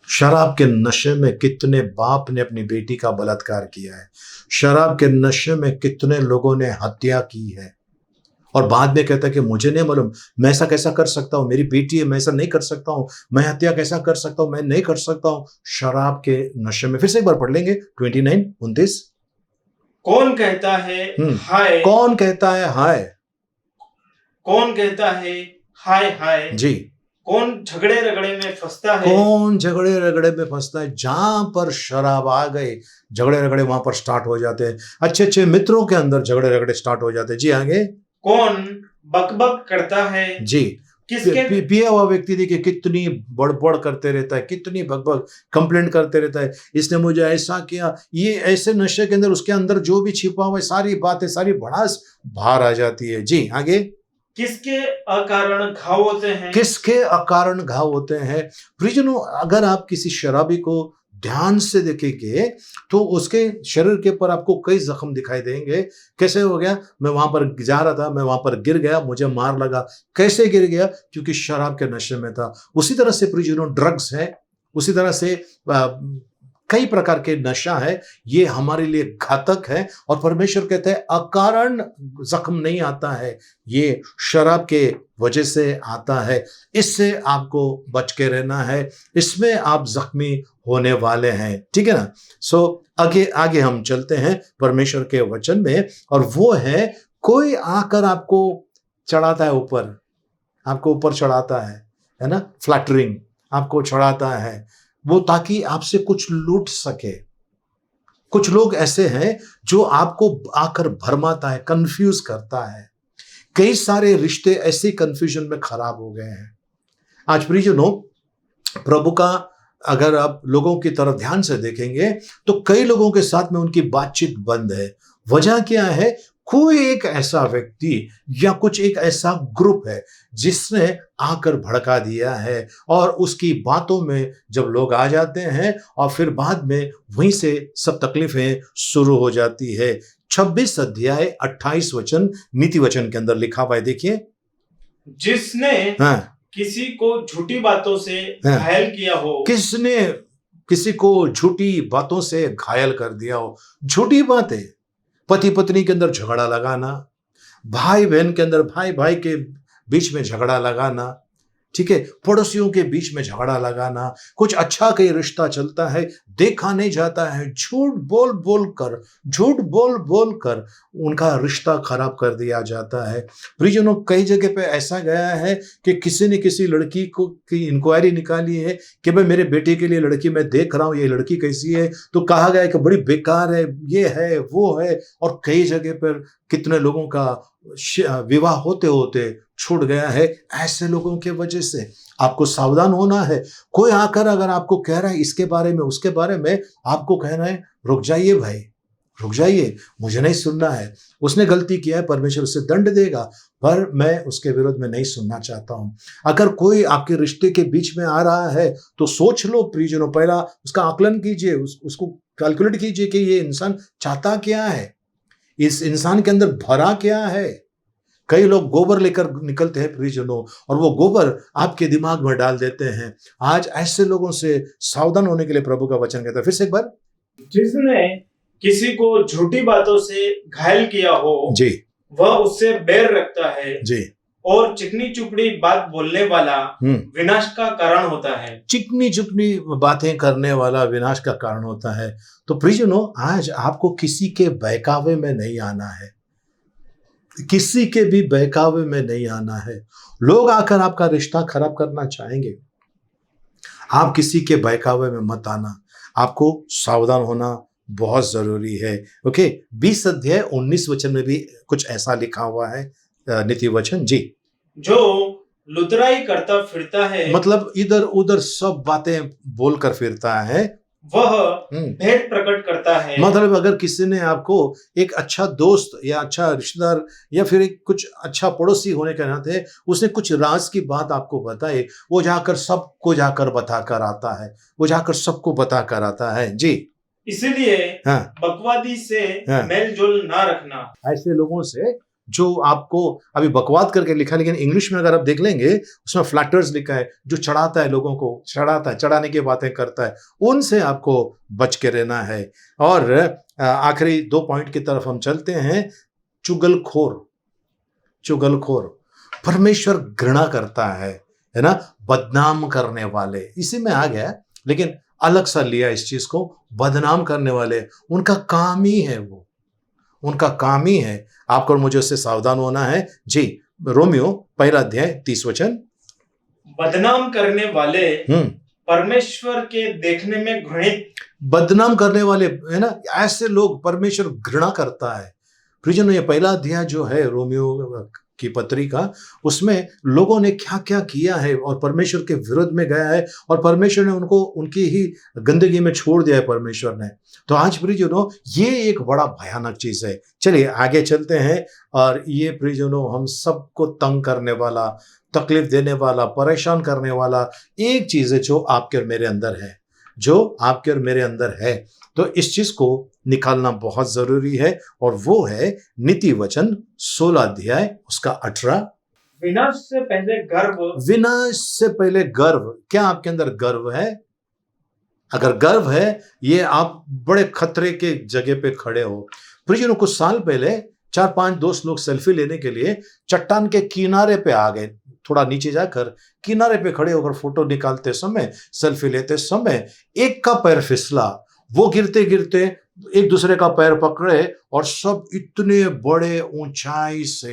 शराब के नशे में कितने बाप ने अपनी बेटी का बलात्कार किया है। शराब के नशे में कितने लोगों ने हत्या की है, और बाद में कहता है कि मुझे नहीं मालूम, मैं ऐसा कैसा कर सकता हूं, मेरी बेटी है, मैं ऐसा नहीं कर सकता हूं, मैं हत्या कैसा कर सकता हूं, मैं नहीं कर सकता हूं। शराब के नशे में। फिर से एक बार पढ़ लेंगे 29-29। कौन कहता है हाय, कौन कहता है हाय, कौन कहता है हाय हाय। जी, कौन झगड़े रगड़े में फंसता है, कौन झगड़े रगड़े में फंसता है। जहां पर शराब आ गए, झगड़े रगड़े वहां पर स्टार्ट हो जाते हैं। अच्छे अच्छे मित्रों के अंदर झगड़े रगड़े स्टार्ट हो जाते हैं। जी, आगे। कौन बकबक करता है। जी, किसके पिया हुआ व्यक्ति देखिए कितनी बड़बड़ करते रहता है, कितनी बकबक कंप्लेंट करते रहता है, इसने मुझे ऐसा किया, ये ऐसे नशे के अंदर उसके अंदर जो भी छिपा हुआ है सारी बातें, सारी भड़ास बाहर आ जाती है। जी आगे, किसके अकारण घाव होते हैं। किसके अकारण घाव होते हैं। प्रियजनों, अगर आप किसी शराबी को ध्यान से देखेंगे तो उसके शरीर के ऊपर आपको कई जख्म दिखाई देंगे। कैसे हो गया, मैं वहां पर जा रहा था, मैं वहां पर गिर गया, मुझे मार लगा। कैसे गिर गया, क्योंकि शराब के नशे में था। उसी तरह से प्रियजनों ड्रग्स है, उसी तरह से कई प्रकार के नशा है, ये हमारे लिए घातक है। और परमेश्वर कहते हैं अकारण जख्म नहीं आता है, ये शराब के वजह से आता है। इससे आपको बच के रहना है, इसमें आप जख्मी होने वाले हैं। ठीक है ना। सो आगे आगे हम चलते हैं परमेश्वर के वचन में, और वो है कोई आकर आपको चढ़ाता है ऊपर, आपको ऊपर चढ़ाता है ना, फ्लैटरिंग आपको चढ़ाता है, वो ताकि आपसे कुछ लूट सके। कुछ लोग ऐसे हैं जो आपको आकर भरमाता है, कंफ्यूज करता है। कई सारे रिश्ते ऐसे कंफ्यूजन में खराब हो गए हैं। आज प्रियजनों, प्रभु का अगर आप लोगों की तरफ ध्यान से देखेंगे तो कई लोगों के साथ में उनकी बातचीत बंद है। वजह क्या है, कोई एक ऐसा व्यक्ति या कुछ एक ऐसा ग्रुप है जिसने आकर भड़का दिया है, और उसकी बातों में जब लोग आ जाते हैं और फिर बाद में वहीं से सब तकलीफें शुरू हो जाती है। 26 अध्याय 28 वचन नीति वचन के अंदर लिखा हुआ है, देखिए। जिसने किसी को झूठी बातों से घायल किया हो। किसने किसी को झूठी बातों से घायल कर दिया हो। झूठी बातें, पति पत्नी के अंदर झगड़ा लगाना, भाई बहन के अंदर, भाई भाई के बीच में झगड़ा लगाना, ठीक है, पड़ोसियों के बीच में झगड़ा लगाना, कुछ अच्छा कई रिश्ता चलता है, देखा नहीं जाता है, झूठ बोल बोल कर उनका रिश्ता खराब कर दिया जाता है। प्रियजनों, कई जगह पे ऐसा गया है कि किसी ने किसी लड़की को की इंक्वायरी निकाली है कि भाई मेरे बेटे के लिए लड़की मैं देख रहा हूँ, ये लड़की कैसी है, तो कहा गया कि बड़ी बेकार है, ये है वो है, और कई जगह पर कितने लोगों का विवाह होते होते छूट गया है ऐसे लोगों के वजह से। आपको सावधान होना है। कोई आकर अगर आपको कह रहा है इसके बारे में उसके बारे में, आपको कहना है रुक जाइए भाई, रुक जाइए, मुझे नहीं सुनना है। उसने गलती किया है, परमेश्वर उसे दंड देगा, पर मैं उसके विरोध में नहीं सुनना चाहता हूं। अगर कोई आपके रिश्ते के बीच में आ रहा है तो सोच लो प्रियजनों, पहला उसका आकलन कीजिए, उसको कैलकुलेट कीजिए कि ये इंसान चाहता क्या है, इस इंसान के अंदर भरा क्या है। कई लोग गोबर लेकर निकलते हैं प्रियजनों, और वो गोबर आपके दिमाग में डाल देते हैं। आज ऐसे लोगों से सावधान होने के लिए प्रभु का वचन कहता है। फिर से एक बार, जिसने किसी को झूठी बातों से घायल किया हो जी, वह उससे बैर रखता है जी, और चिकनी चुपड़ी बात बोलने वाला विनाश का कारण होता है। चिकनी चुपड़ी बातें करने वाला विनाश का कारण होता है। तो प्रियजनों, आज आपको किसी के बहकावे में नहीं आना है, किसी के भी बहकावे में नहीं आना है। लोग आकर आपका रिश्ता खराब करना चाहेंगे, आप किसी के बहकावे में मत आना। आपको सावधान होना बहुत जरूरी है। ओके, 20 अध्याय 19 वचन में भी कुछ ऐसा लिखा हुआ है, नीति वचन जी। जो लुतराई करता फिरता है, मतलब इधर उधर सब बातें बोलकर फिरता है, वह भेद प्रकट करता है। मतलब अगर किसी ने आपको एक अच्छा दोस्त या अच्छा रिश्तेदार या फिर एक कुछ अच्छा पड़ोसी होने के नाते उसने कुछ राज की बात आपको बताई, वो जाकर सबको जाकर बताकर आता है, वो जाकर सबको बताकर आता है जी। इसलिए बकवादी से मेल जोल ना रखना। ऐसे लोगों से जो आपको अभी बकवाद करके लिखा, लेकिन इंग्लिश में अगर आप देख लेंगे उसमें फ्लैटर्स लिखा है, जो चढ़ाता है लोगों को, चढ़ाता है, चढ़ाने की बातें करता है, उनसे आपको बच के रहना है। और आखिरी 2 पॉइंट की तरफ हम चलते हैं। चुगलखोर, चुगलखोर परमेश्वर घृणा करता है ना, बदनाम करने वाले, इसी में आ गया लेकिन अलग सा लिया इस चीज को। बदनाम करने वाले उनका काम ही है, वो उनका काम ही है। आपको और मुझे उससे सावधान होना है जी। रोमियो 1 अध्याय 30 वचन। बदनाम करने वाले परमेश्वर के देखने में घृणित। बदनाम करने वाले है ना, ऐसे लोग परमेश्वर घृणा करता है। प्रियजनों, ये पहला अध्याय जो है रोमियो की पत्री का, उसमें लोगों ने क्या क्या किया है और परमेश्वर के विरुद्ध में गया है और परमेश्वर ने उनको उनकी ही गंदगी में छोड़ दिया है परमेश्वर ने। तो आज प्रियजनों, ये एक बड़ा भयानक चीज है। चलिए आगे चलते हैं। और ये प्रियजनों, हम सबको तंग करने वाला, तकलीफ देने वाला, परेशान करने वाला एक चीज है जो आपके और मेरे अंदर है, जो आपके और मेरे अंदर है। तो इस चीज को निकालना बहुत जरूरी है, और वो है नीति वचन 16 अध्याय उसका 18। विनाश से पहले गर्व। विनाश से पहले गर्व। क्या आपके अंदर गर्व है? अगर गर्व है, ये आप बड़े खतरे के जगह पे खड़े हो। प्रियजनों, कुछ साल पहले 4-5 दोस्त लोग सेल्फी लेने के लिए चट्टान के किनारे पे आ गए। थोड़ा नीचे जाकर किनारे पे खड़े होकर फोटो निकालते समय, सेल्फी लेते समय एक का पैर फिसला, वो गिरते गिरते एक दूसरे का पैर पकड़े और सब इतने बड़े ऊंचाई से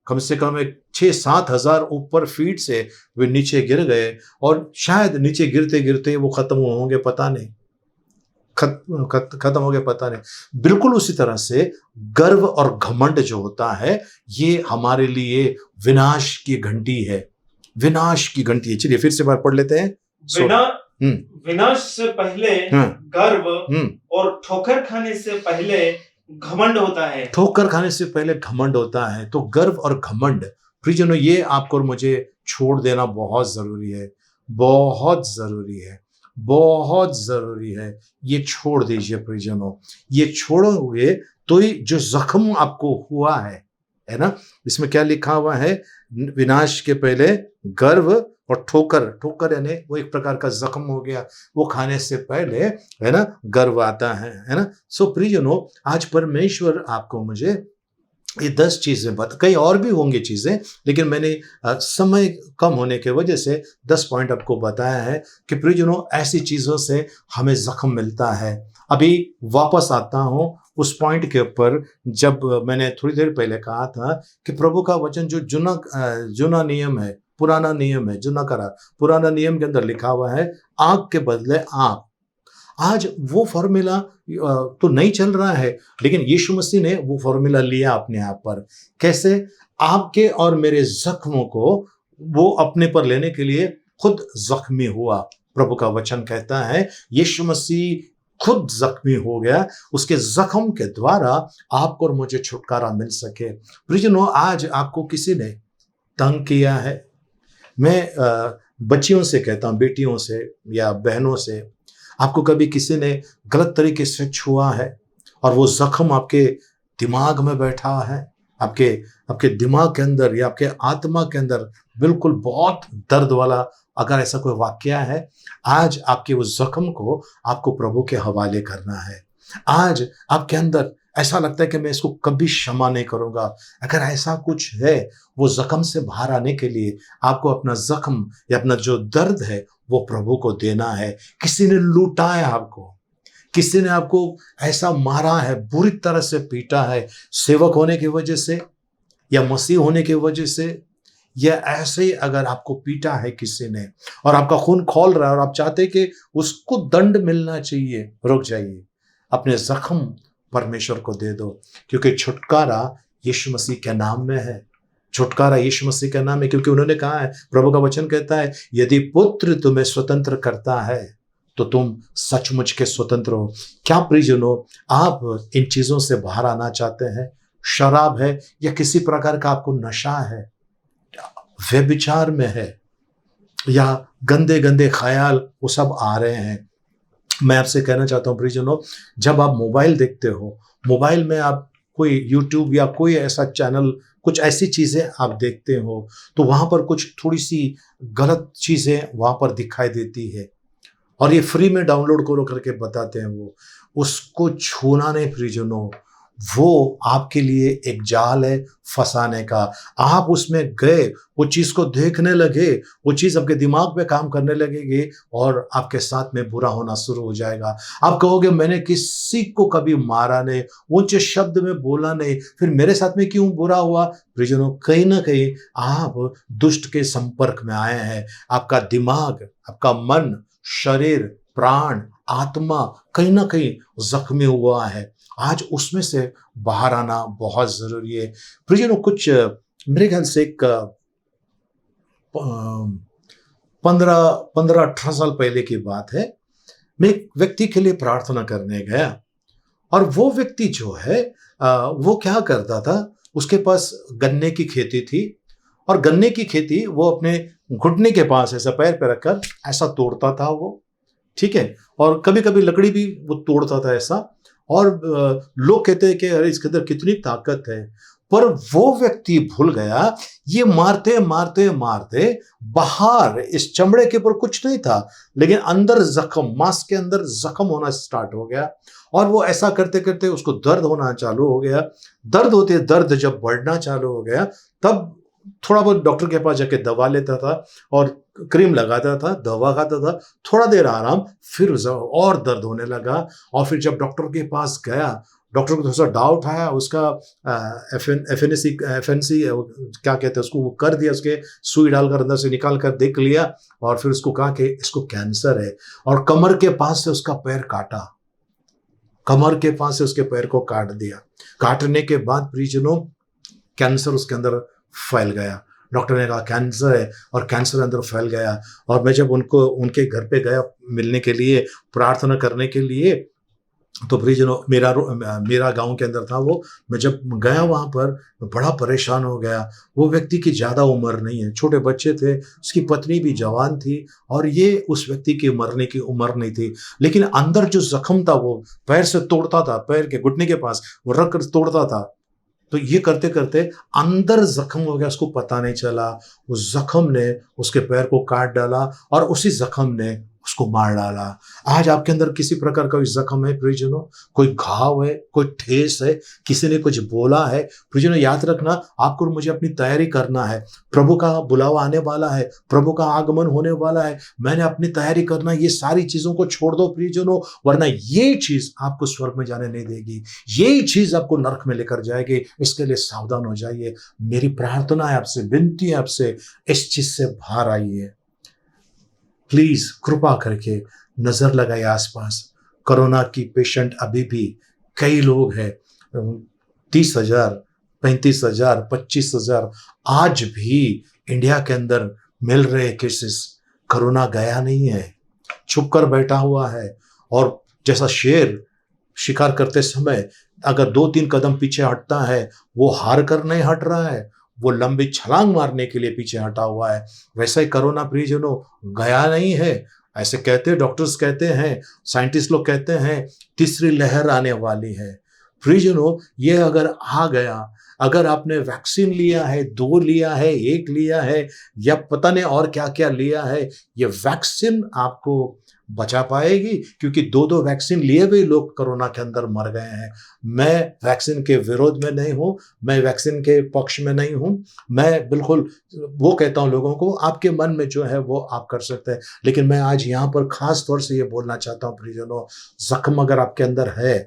कम 6-7 हजार ऊपर फीट से वे नीचे गिर गए, और शायद नीचे गिरते गिरते वो खत्म होंगे, पता नहीं खत्म हो गया, पता नहीं। बिल्कुल उसी तरह से गर्व और घमंड जो होता है, ये हमारे लिए विनाश की घंटी है, विनाश की घंटी है। चलिए फिर से बार पढ़ लेते हैं। विनाश से पहले गर्व और ठोकर खाने से पहले घमंड होता है। ठोकर खाने से पहले घमंड होता है। तो गर्व और घमंड, प्रियजनों, ये आपको और मुझे छोड़ देना बहुत जरूरी है, बहुत जरूरी है, बहुत जरूरी है। ये छोड़ दीजिए प्रियजनों। ये छोड़ोगे तो ही जो जख्म आपको हुआ है ना, इसमें क्या लिखा हुआ है? विनाश के पहले गर्व और ठोकर यानी वो एक प्रकार का जख्म हो गया, वो खाने से पहले, है ना, गर्व आता है ना। सो प्रियजनों, आज परमेश्वर आपको मुझे ये 10 चीजें कई और भी होंगी चीजें, लेकिन मैंने समय कम होने की वजह से 10 पॉइंट आपको बताया है कि प्रियजनों, ऐसी चीजों से हमें जख्म मिलता है। अभी वापस आता हूं उस पॉइंट के ऊपर, जब मैंने थोड़ी देर पहले कहा था कि प्रभु का वचन जो जुना नियम है, पुराना नियम है, जुना करार, पुराना नियम के अंदर लिखा हुआ है आग के बदले आग। आज वो फॉर्मूला तो नहीं चल रहा है, लेकिन यीशु मसीह ने वो फॉर्मूला लिया अपने आप पर। कैसे? आपके और मेरे जख्मों को वो अपने पर लेने के लिए खुद जख्मी हुआ। प्रभु का वचन कहता है यीशु मसीह खुद जख्मी हो गया, उसके जख्म के द्वारा आपको और मुझे छुटकारा मिल सके। प्रियजनों, आज आपको किसी ने तंग किया है, मैं बच्चियों से कहता हूं, बेटियों से या बहनों से, आपको कभी किसी ने गलत तरीके से छुआ है और वो जख्म आपके दिमाग में बैठा है, आपके दिमाग के अंदर या आपके आत्मा के अंदर बिल्कुल बहुत दर्द वाला अगर ऐसा कोई वाकया है, आज आपके उस जख्म को आपको प्रभु के हवाले करना है। आज आपके अंदर ऐसा लगता है कि मैं इसको कभी क्षमा नहीं करूंगा, अगर ऐसा कुछ है, वो जख्म से बाहर आने के लिए आपको अपना जख्म या अपना जो दर्द है वो प्रभु को देना है। किसी ने लूटा है आपको, किसी ने आपको ऐसा मारा है, बुरी तरह से पीटा है, सेवक होने की वजह से या मसीह होने की वजह से, या ऐसे ही अगर आपको पीटा है किसी ने और आपका खून खौल रहा है और आप चाहते कि उसको दंड मिलना चाहिए, रुक जाइए, अपने जख्म परमेश्वर को दे दो, क्योंकि छुटकारा यीशु मसीह के नाम में है। छुटकारा यीशु मसीह का नाम है, क्योंकि उन्होंने कहा है, प्रभु का वचन कहता है, यदि पुत्र तुम्हें स्वतंत्र करता है तो तुम सचमुच के स्वतंत्र हो। क्या प्रियजनों, आप इन चीजों से बाहर आना चाहते हैं? शराब है या किसी प्रकार का आपको नशा है, व्यभिचार में है या गंदे गंदे ख्याल वो सब आ रहे हैं, मैं आपसे कहना चाहता हूं प्रियजनों, जब आप मोबाइल देखते हो, मोबाइल में आप कोई यूट्यूब या कोई ऐसा चैनल, कुछ ऐसी चीजें आप देखते हो, तो वहां पर कुछ थोड़ी सी गलत चीजें वहां पर दिखाई देती है और ये फ्री में डाउनलोड करो करके बताते हैं, वो उसको छूना नहीं प्रियजनों, वो आपके लिए एक जाल है फंसाने का। आप उसमें गए, वो चीज को देखने लगे, वो चीज आपके दिमाग पे काम करने लगेगी और आपके साथ में बुरा होना शुरू हो जाएगा। आप कहोगे मैंने किसी को कभी मारा नहीं, ऊंचे शब्द में बोला नहीं, फिर मेरे साथ में क्यों बुरा हुआ? प्रियजनों, कहीं ना कहीं आप दुष्ट के संपर्क में आए हैं। आपका दिमाग, आपका मन, शरीर, प्राण, आत्मा कहीं ना कहीं जख्मी हुआ है आज उसमें से बाहर आना बहुत ज़रूरी है। प्रियजनों, कुछ मेरे ख्याल से एक 15-18 साल पहले की बात है। मैं एक व्यक्ति के लिए प्रार्थना करने गया और वो व्यक्ति जो है वो क्या करता था, उसके पास गन्ने की खेती थी और गन्ने की खेती वो अपने घुटने के पास ऐसा पैर पे रखकर ऐसा तोड़ता था वो, ठीक है। और कभी कभी लकड़ी भी वो तोड़ता था ऐसा। और लोग कहते हैं कि अरे इसके अंदर कितनी ताकत है, पर वो व्यक्ति भूल गया ये मारते मारते मारते बाहर इस चमड़े के ऊपर कुछ नहीं था, लेकिन अंदर जख्म, मांस के अंदर जख्म होना स्टार्ट हो गया। और वो ऐसा करते करते उसको दर्द होना चालू हो गया। दर्द होते दर्द जब बढ़ना चालू हो गया, तब थोड़ा बहुत डॉक्टर के पास जाके दवा लेता था और क्रीम लगाता था, दवा खाता था, थोड़ा देर आराम, फिर और दर्द होने लगा। और फिर जब डॉक्टर के पास गया, डॉक्टर को थोड़ा सा डाउट आया, उसका एफएनसी क्या कहते हैं उसको, वो कर दिया, उसके सुई डालकर अंदर से निकाल कर देख लिया और फिर उसको कहा कि इसको कैंसर है। और कमर के पास से उसका पैर काटा, कमर के पास से उसके पैर को काट दिया। काटने के बाद परिजनों कैंसर उसके अंदर फैल गया। डॉक्टर ने कहा कैंसर है, और कैंसर अंदर फैल गया। और मैं जब उनके घर पे गया मिलने के लिए, प्रार्थना करने के लिए, तो परिजनों मेरा गांव के अंदर था वो। मैं जब गया वहां पर, बड़ा परेशान हो गया। वो व्यक्ति की ज़्यादा उम्र नहीं है, छोटे बच्चे थे, उसकी पत्नी भी जवान थी और ये उस व्यक्ति की मरने की उम्र नहीं थी। लेकिन अंदर जो जख्म था वो पैर से तोड़ता था, पैर के घुटने के पास वो रख कर तोड़ता था। तो ये करते करते अंदर जख्म हो गया, उसको पता नहीं चला। उस जख्म ने उसके पैर को काट डाला और उसी जख्म ने उसको मार डाला। आज आपके अंदर किसी प्रकार का जख्म है परिजनों, कोई घाव है, कोई ठेस है, किसी ने कुछ बोला है, परिजनों याद रखना, आपको और मुझे अपनी तैयारी करना है। प्रभु का बुलावा आने वाला है, प्रभु का आगमन होने वाला है। मैंने अपनी तैयारी करना, ये सारी चीजों को छोड़ दो परिजनों, वरना ये चीज आपको स्वर्ग में जाने नहीं देगी, यही चीज आपको नरक में लेकर जाएगी। इसके लिए सावधान हो जाइए। मेरी प्रार्थना है आपसे, विनती है आपसे, इस चीज से बाहर आइए प्लीज। कृपा करके नजर लगाए आसपास। कोरोना की पेशेंट अभी भी कई लोग हैं, 30,000, 35,000, 25,000 आज भी इंडिया के अंदर मिल रहे केसेस। कोरोना गया नहीं है, छुप कर बैठा हुआ है। और जैसा शेर शिकार करते समय अगर 2-3 कदम पीछे हटता है, वो हार कर नहीं हट रहा है, वो लंबी छलांग मारने के लिए पीछे हटा हुआ है। वैसे ही कोरोना परिजनों गया नहीं है। ऐसे कहते हैं, डॉक्टर्स कहते हैं, साइंटिस्ट लोग कहते हैं, तीसरी लहर आने वाली है। परिजनों ये अगर आ गया, अगर आपने वैक्सीन लिया है, 2 लिया है, 1 लिया है, या पता नहीं और क्या क्या लिया है, ये वैक्सीन आपको बचा पाएगी, क्योंकि 2-2 वैक्सीन लिए हुए लोग कोरोना के अंदर मर गए हैं। मैं वैक्सीन के विरोध में नहीं हूं, मैं वैक्सीन के पक्ष में नहीं हूं। मैं बिल्कुल वो कहता हूं लोगों को, आपके मन में जो है वो आप कर सकते हैं। लेकिन मैं आज यहां पर खास तौर से ये बोलना चाहता हूं परिजनों, जख्म अगर आपके अंदर है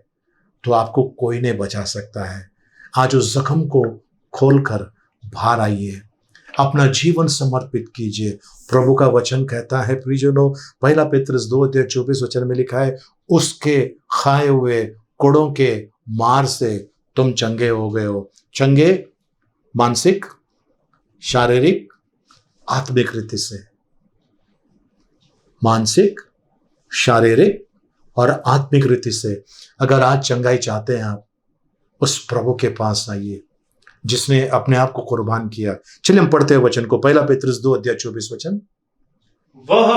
तो आपको कोई नहीं बचा सकता है। आज उस जख्म को खोलकर बाहर आइए, अपना जीवन समर्पित कीजिए। प्रभु का वचन कहता है परिजनों, 1 पेत्रस 2:24 में लिखा है, उसके खाए हुए कोड़ों के मार से तुम चंगे हो गए हो। चंगे मानसिक, शारीरिक, आत्मिक रीति से। मानसिक, शारीरिक और आत्मिक रीति से अगर आज चंगाई चाहते हैं आप, उस प्रभु के पास आइए जिसने अपने आप को कुर्बान किया। चलिए हम पढ़ते हैं वचन को, 1 पेत्रस 2:24। वह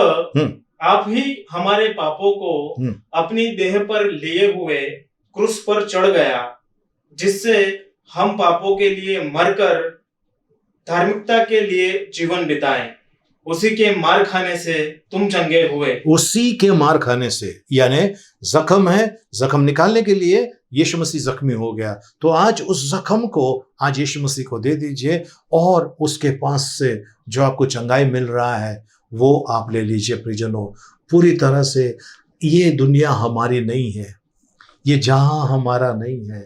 आप ही हमारे पापों को अपनी देह पर लिए हुए क्रूस पर चढ़ गया, जिससे हम पापों के लिए मरकर धार्मिकता के लिए जीवन बिताएं। उसी के मार खाने से तुम चंगे हुए। उसी के मार खाने से, यानी जख्म है, जख्म निकालने के लिए यीशु मसीह जख्मी हो गया। तो आज उस जख्म को आज यीशु मसीह को दे दीजिए और उसके पास से जो आपको चंगाई मिल रहा है वो आप ले लीजिए। परिजनों पूरी तरह से ये दुनिया हमारी नहीं है, ये जहां हमारा नहीं है।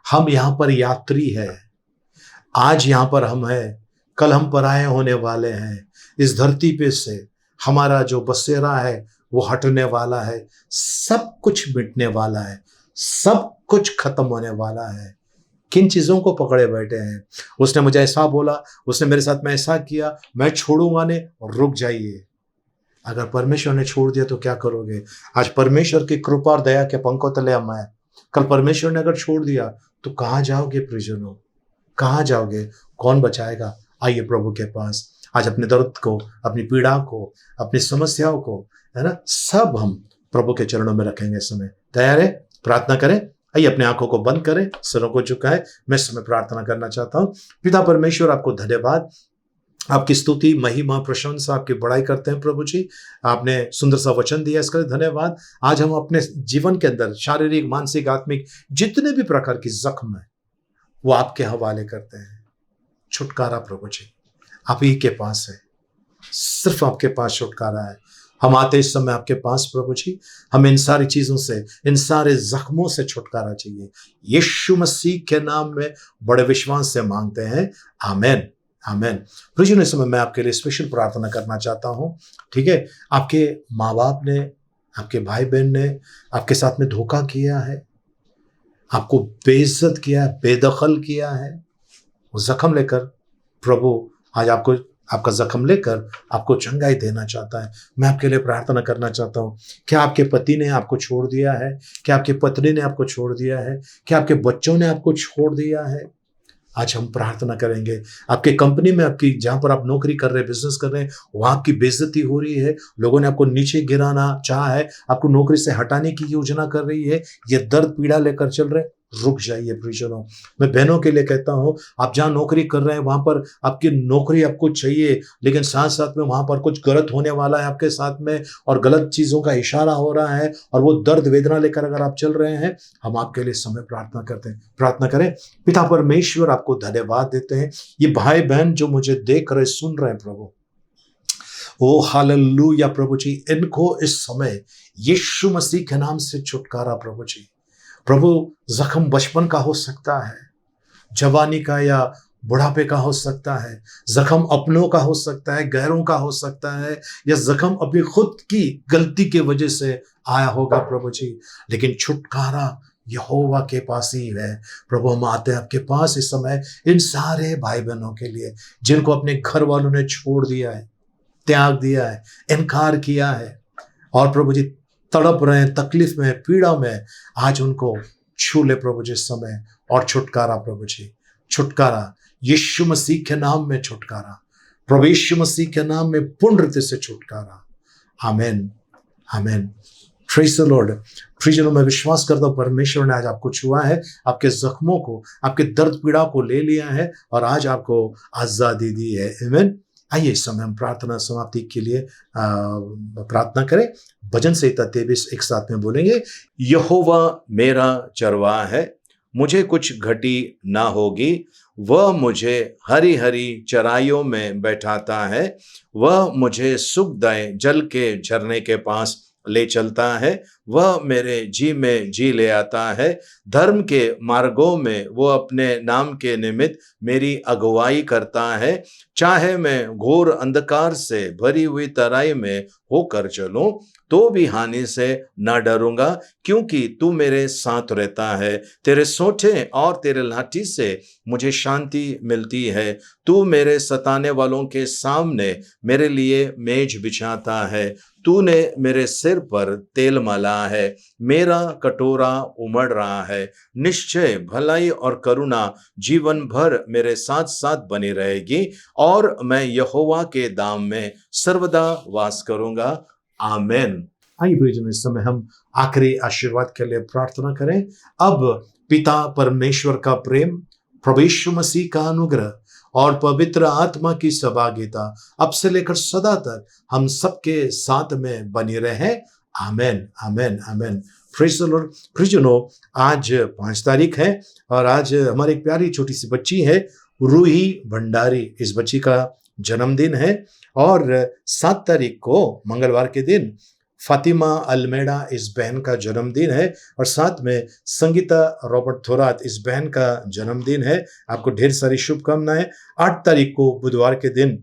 हम यहाँ पर यात्री है। आज यहाँ पर हम हैं, कल हम पराये होने वाले हैं। इस धरती पे से हमारा जो बसेरा है वो हटने वाला है। सब कुछ मिटने वाला है, सब कुछ खत्म होने वाला है। किन चीज़ों को पकड़े बैठे हैं? उसने मुझे ऐसा बोला, उसने मेरे साथ में ऐसा किया, मैं छोड़ूंगा नहीं। रुक जाइए। अगर परमेश्वर ने छोड़ दिया तो क्या करोगे? आज परमेश्वर की कृपा और दया के पंखों तले हम हैं। कल परमेश्वर ने अगर छोड़ दिया तो कहाँ जाओगे प्रियजनों? कहाँ जाओगे? कौन बचाएगा? आइए प्रभु के पास आज अपने दर्द को, अपनी पीड़ा को, अपनी समस्याओं को, है ना, सब हम प्रभु के चरणों में रखेंगे। इस समय तैयार है? प्रार्थना करें। आइए अपने आंखों को बंद करें, सिरों को झुकाएं। मैं इस समय प्रार्थना करना चाहता हूँ। पिता परमेश्वर, आपको धन्यवाद, आपकी स्तुति, महिमा, प्रशंसा, आपकी बड़ाई करते हैं प्रभु जी। आपने सुंदर सा वचन दिया, इसके लिए धन्यवाद। आज हम अपने जीवन के अंदर शारीरिक, मानसिक, आत्मिक जितने भी प्रकार की जख्म है वो आपके हवाले करते हैं। छुटकारा प्रभु जी आप ही के पास है, सिर्फ आपके पास छुटकारा है। हम आते इस समय आपके पास प्रभु जी, हमें इन सारी चीजों से, इन सारे जख्मों से छुटकारा चाहिए। यीशु मसीह के नाम में बड़े विश्वास से मांगते हैं, आमेन, आमेन। प्रभु जी, इस समय मैं आपके लिए स्पेशल प्रार्थना करना चाहता हूँ। ठीक है, आपके माँ बाप ने, आपके भाई बहन ने आपके साथ में धोखा किया है, आपको बेइज्जत किया है, बेदखल किया है। वो जख्म लेकर प्रभु आज आपको, आपका जख्म लेकर आपको चंगाई देना चाहता है। मैं आपके लिए प्रार्थना करना चाहता हूँ। क्या आपके पति ने आपको छोड़ दिया है? क्या आपकी पत्नी ने आपको छोड़ दिया है? क्या आपके बच्चों ने आपको छोड़ दिया है? आज हम प्रार्थना करेंगे। आपके कंपनी में, आपकी जहाँ पर आप नौकरी कर रहे हैं, बिजनेस कर रहे हैं, वहाँ आपकी बेइज्जती हो रही है, लोगों ने आपको नीचे गिराना चाहा है, आपको नौकरी से हटाने की योजना कर रही है, ये दर्द पीड़ा लेकर चल रहे हैं। रुक जाइए प्रियजनों। मैं बहनों के लिए कहता हूँ, आप जहाँ नौकरी कर रहे हैं वहाँ पर आपकी नौकरी आपको चाहिए, लेकिन साथ साथ में वहाँ पर कुछ गलत होने वाला है आपके साथ में, और गलत चीज़ों का इशारा हो रहा है, और वो दर्द वेदना लेकर अगर आप चल रहे हैं, हम आपके लिए समय प्रार्थना करते हैं। प्रार्थना करें। पिता परमेश्वर, आपको धन्यवाद देते हैं। ये भाई बहन जो मुझे देख रहे, सुन रहे हैं प्रभु, ओ हालेलुया प्रभु जी, इनको इस समय यीशु मसीह के नाम से छुटकारा प्रभु जी। प्रभु, जख्म बचपन का हो सकता है, जवानी का या बुढ़ापे का हो सकता है, जख्म अपनों का हो सकता है, गैरों का हो सकता है, या जख्म अपनी खुद की गलती के वजह से आया होगा प्रभु जी, लेकिन छुटकारा यहोवा के पास ही है। प्रभु, हम आते हैं आपके पास इस समय इन सारे भाई बहनों के लिए जिनको अपने घर वालों ने छोड़ दिया है, त्याग दिया है, इनकार किया है, और प्रभु जी तड़प रहे हैं, तकलीफ में, पीड़ा में। आज उनको छू ले प्रभु जी इस समय, और छुटकारा प्रभु जी, छुटकारा यीशु मसीह के नाम में, छुटकारा प्रभु यीशु मसीह के नाम में, पूर्ण रीति से छुटकारा। आमेन, आमेन। Praise the lord. प्रियजनों, मैं विश्वास करता हूँ परमेश्वर ने आज आपको छुआ है, आपके जख्मों को, आपके दर्द पीड़ा को ले लिया है, और आज आपको आजादी दी है। आमेन। आइए इस समय हम प्रार्थना समाप्ति के लिए प्रार्थना करें। भजन संहिता 23 एक साथ में बोलेंगे। यहोवा मेरा चरवाहा है, मुझे कुछ घटी ना होगी। वह मुझे हरी हरी चराइयों में बैठाता है, वह मुझे सुखदायी जल के झरने के पास ले चलता है। वह मेरे जी में जी ले आता है, धर्म के मार्गों में वो अपने नाम के निमित्त मेरी अगुवाई करता है। चाहे मैं घोर अंधकार से भरी हुई तराई में होकर चलूं, तो भी हानि से न डरूंगा, क्योंकि तू मेरे साथ रहता है। तेरे सोंठे और तेरे लाठी से मुझे शांति मिलती है। तू मेरे सताने वालों के सामने मेरे लिए मेज बिछाता है। तूने मेरे सिर पर तेल मला है, मेरा कटोरा उमड़ रहा है। निश्चय भलाई और करुणा जीवन भर मेरे साथ साथ बनी रहेगी, और मैं यहोवा के धाम में सर्वदा वास करूंगा। आमेन। आइए प्रियजनों, इस समय हम आखिरी आशीर्वाद के लिए प्रार्थना करें। अब पिता परमेश्वर का प्रेम, प्रभु यीशु मसीह का अनुग्रह और पवित्र आत्मा की सहभागिता अब से लेकर सदा तक हम सबके साथ में बनी रहे। आमेन, आमेन, आमेन। Praise the lord. प्रियजनों, आज 5 तारीख है, और आज हमारी एक प्यारी छोटी सी बच्ची है, रूही भंडारी। इस बच्ची का जन्मदिन है, और 7 तारीख को मंगलवार के दिन फातिमा अल्मेडा इस बहन का जन्मदिन है, और साथ में संगीता रॉबर्ट थोरात इस बहन का जन्मदिन है। आपको ढेर सारी शुभकामनाएं। 8 तारीख को बुधवार के दिन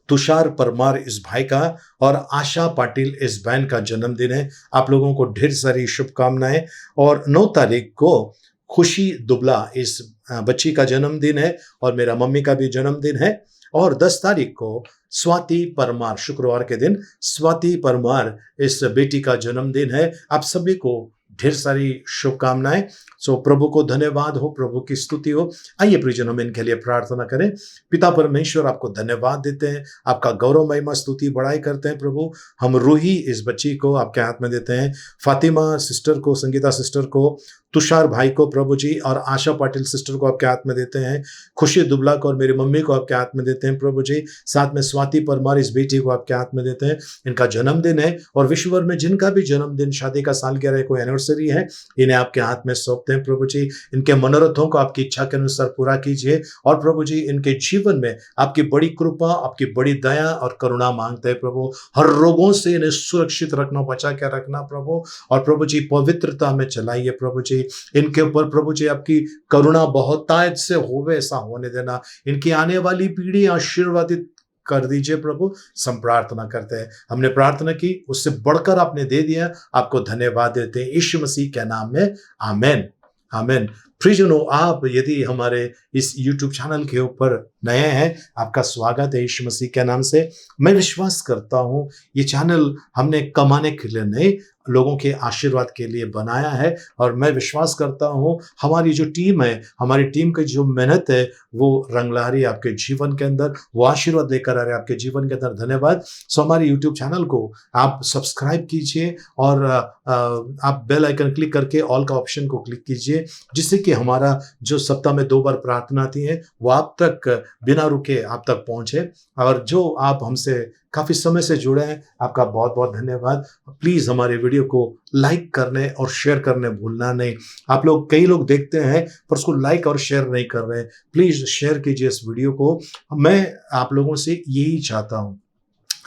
तुषार परमार इस भाई का और आशा पाटिल इस बहन का जन्मदिन है। आप लोगों को ढेर सारी शुभकामनाएं। और 9 तारीख को खुशी दुबला इस बच्ची का जन्मदिन है और मेरा मम्मी का भी जन्मदिन है। और 10 तारीख को स्वाति परमार, शुक्रवार के दिन स्वाति परमार इस बेटी का जन्मदिन है। आप सभी को ढेर सारी शुभकामनाएं। सो प्रभु को धन्यवाद हो, प्रभु की स्तुति हो। आइए प्रियजन, हम इनके लिए प्रार्थना करें। पिता परमेश्वर, आपको धन्यवाद देते हैं, आपका गौरव महिमा स्तुति बड़ाई करते हैं प्रभु। हम रूही इस बच्ची को आपके हाथ में देते हैं, फातिमा सिस्टर को, संगीता सिस्टर को, तुषार भाई को प्रभु जी, और आशा पाटिल सिस्टर को आपके हाथ में देते हैं, खुशी दुबला को और मेरी मम्मी को आपके हाथ में देते हैं प्रभु जी। साथ में स्वाति परमार इस बेटी को आपके हाथ में देते हैं। इनका जन्मदिन है और विश्व भर में जिनका भी जन्मदिन, शादी का सालगिरह, कोई एनिवर्सरी है, इन्हें आपके हाथ में सौंपते हैं प्रभु जी। इनके मनोरथों को आपकी इच्छा के अनुसार पूरा कीजिए और प्रभु जी इनके जीवन में आपकी बड़ी कृपा, आपकी बड़ी दया और करुणा मांगते हैं प्रभु। हर रोगों से इन्हें सुरक्षित रखना, बचा के रखना प्रभु। और प्रभु जी पवित्रता में चलाइए प्रभु जी। इनके ऊपर प्रभु जी आपकी करुणा बहुतायत से होवे ऐसा होने देना। इनकी आने वाली पीढ़ी आशीर्वादित कर दीजिए प्रभु। हम प्रार्थना करते हैं, हमने प्रार्थना की, उससे बढ़कर आपने दे दिया, आपको धन्यवाद देते हैं यीशु मसीह के नाम में, आमेन आमेन। प्रियजनों, आप यदि हमारे इस YouTube चैनल के ऊपर नए हैं, आपका स्वागत है यीशु मसीह के नाम से। मैं विश्वास करता हूँ ये चैनल हमने कमाने के लिए नहीं, लोगों के आशीर्वाद के लिए बनाया है। और मैं विश्वास करता हूँ हमारी जो टीम है, हमारी टीम की जो मेहनत है, वो रंग ला रही है आपके जीवन के अंदर, वो आशीर्वाद लेकर आ रहे हैं आपके जीवन के अंदर। धन्यवाद। सो हमारे YouTube चैनल को आप सब्सक्राइब कीजिए और आप बेल आइकन क्लिक करके ऑल का ऑप्शन को क्लिक कीजिए, जिससे कि हमारा जो सप्ताह में 2 बार प्रार्थना आती है वो आप तक बिना रुके आप तक पहुंचे। और जो आप हमसे काफी समय से जुड़े हैं, आपका बहुत बहुत धन्यवाद। प्लीज हमारे वीडियो को लाइक करने और शेयर करने भूलना नहीं। आप लोग, कई लोग देखते हैं पर उसको लाइक और शेयर नहीं कर रहे हैं। प्लीज शेयर कीजिए इस वीडियो को। मैं आप लोगों से यही चाहता हूं,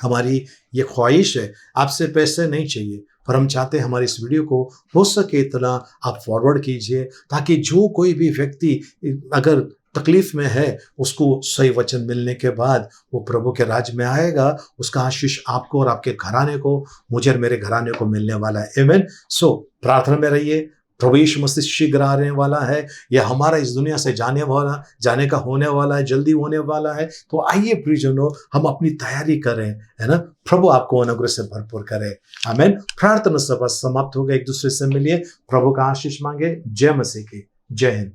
हमारी ये ख्वाहिश है, आपसे पैसे नहीं चाहिए, पर हम चाहते हैं हमारी इस वीडियो को हो सके इतना आप फॉरवर्ड कीजिए, ताकि जो कोई भी व्यक्ति अगर तकलीफ में है, उसको सही वचन मिलने के बाद वो प्रभु के राज्य में आएगा। उसका आशीष आपको और आपके घराने को, मुझे और मेरे घराने को मिलने वाला है। आमीन। सो प्रार्थना में रहिए। प्रभु यीशु मसीह शीघ्र आने वाला है, यह हमारा इस दुनिया से जाने का होने वाला है, जल्दी होने वाला है। तो आइए प्रियजनों, हम अपनी तैयारी करें, है ना। प्रभु आपको अनुग्रह से भरपूर करे। आमीन। प्रार्थना सभा समाप्त हो गई। एक दूसरे से मिलिए, प्रभु का आशीष मांगे। जय मसीह की। जय हिंद।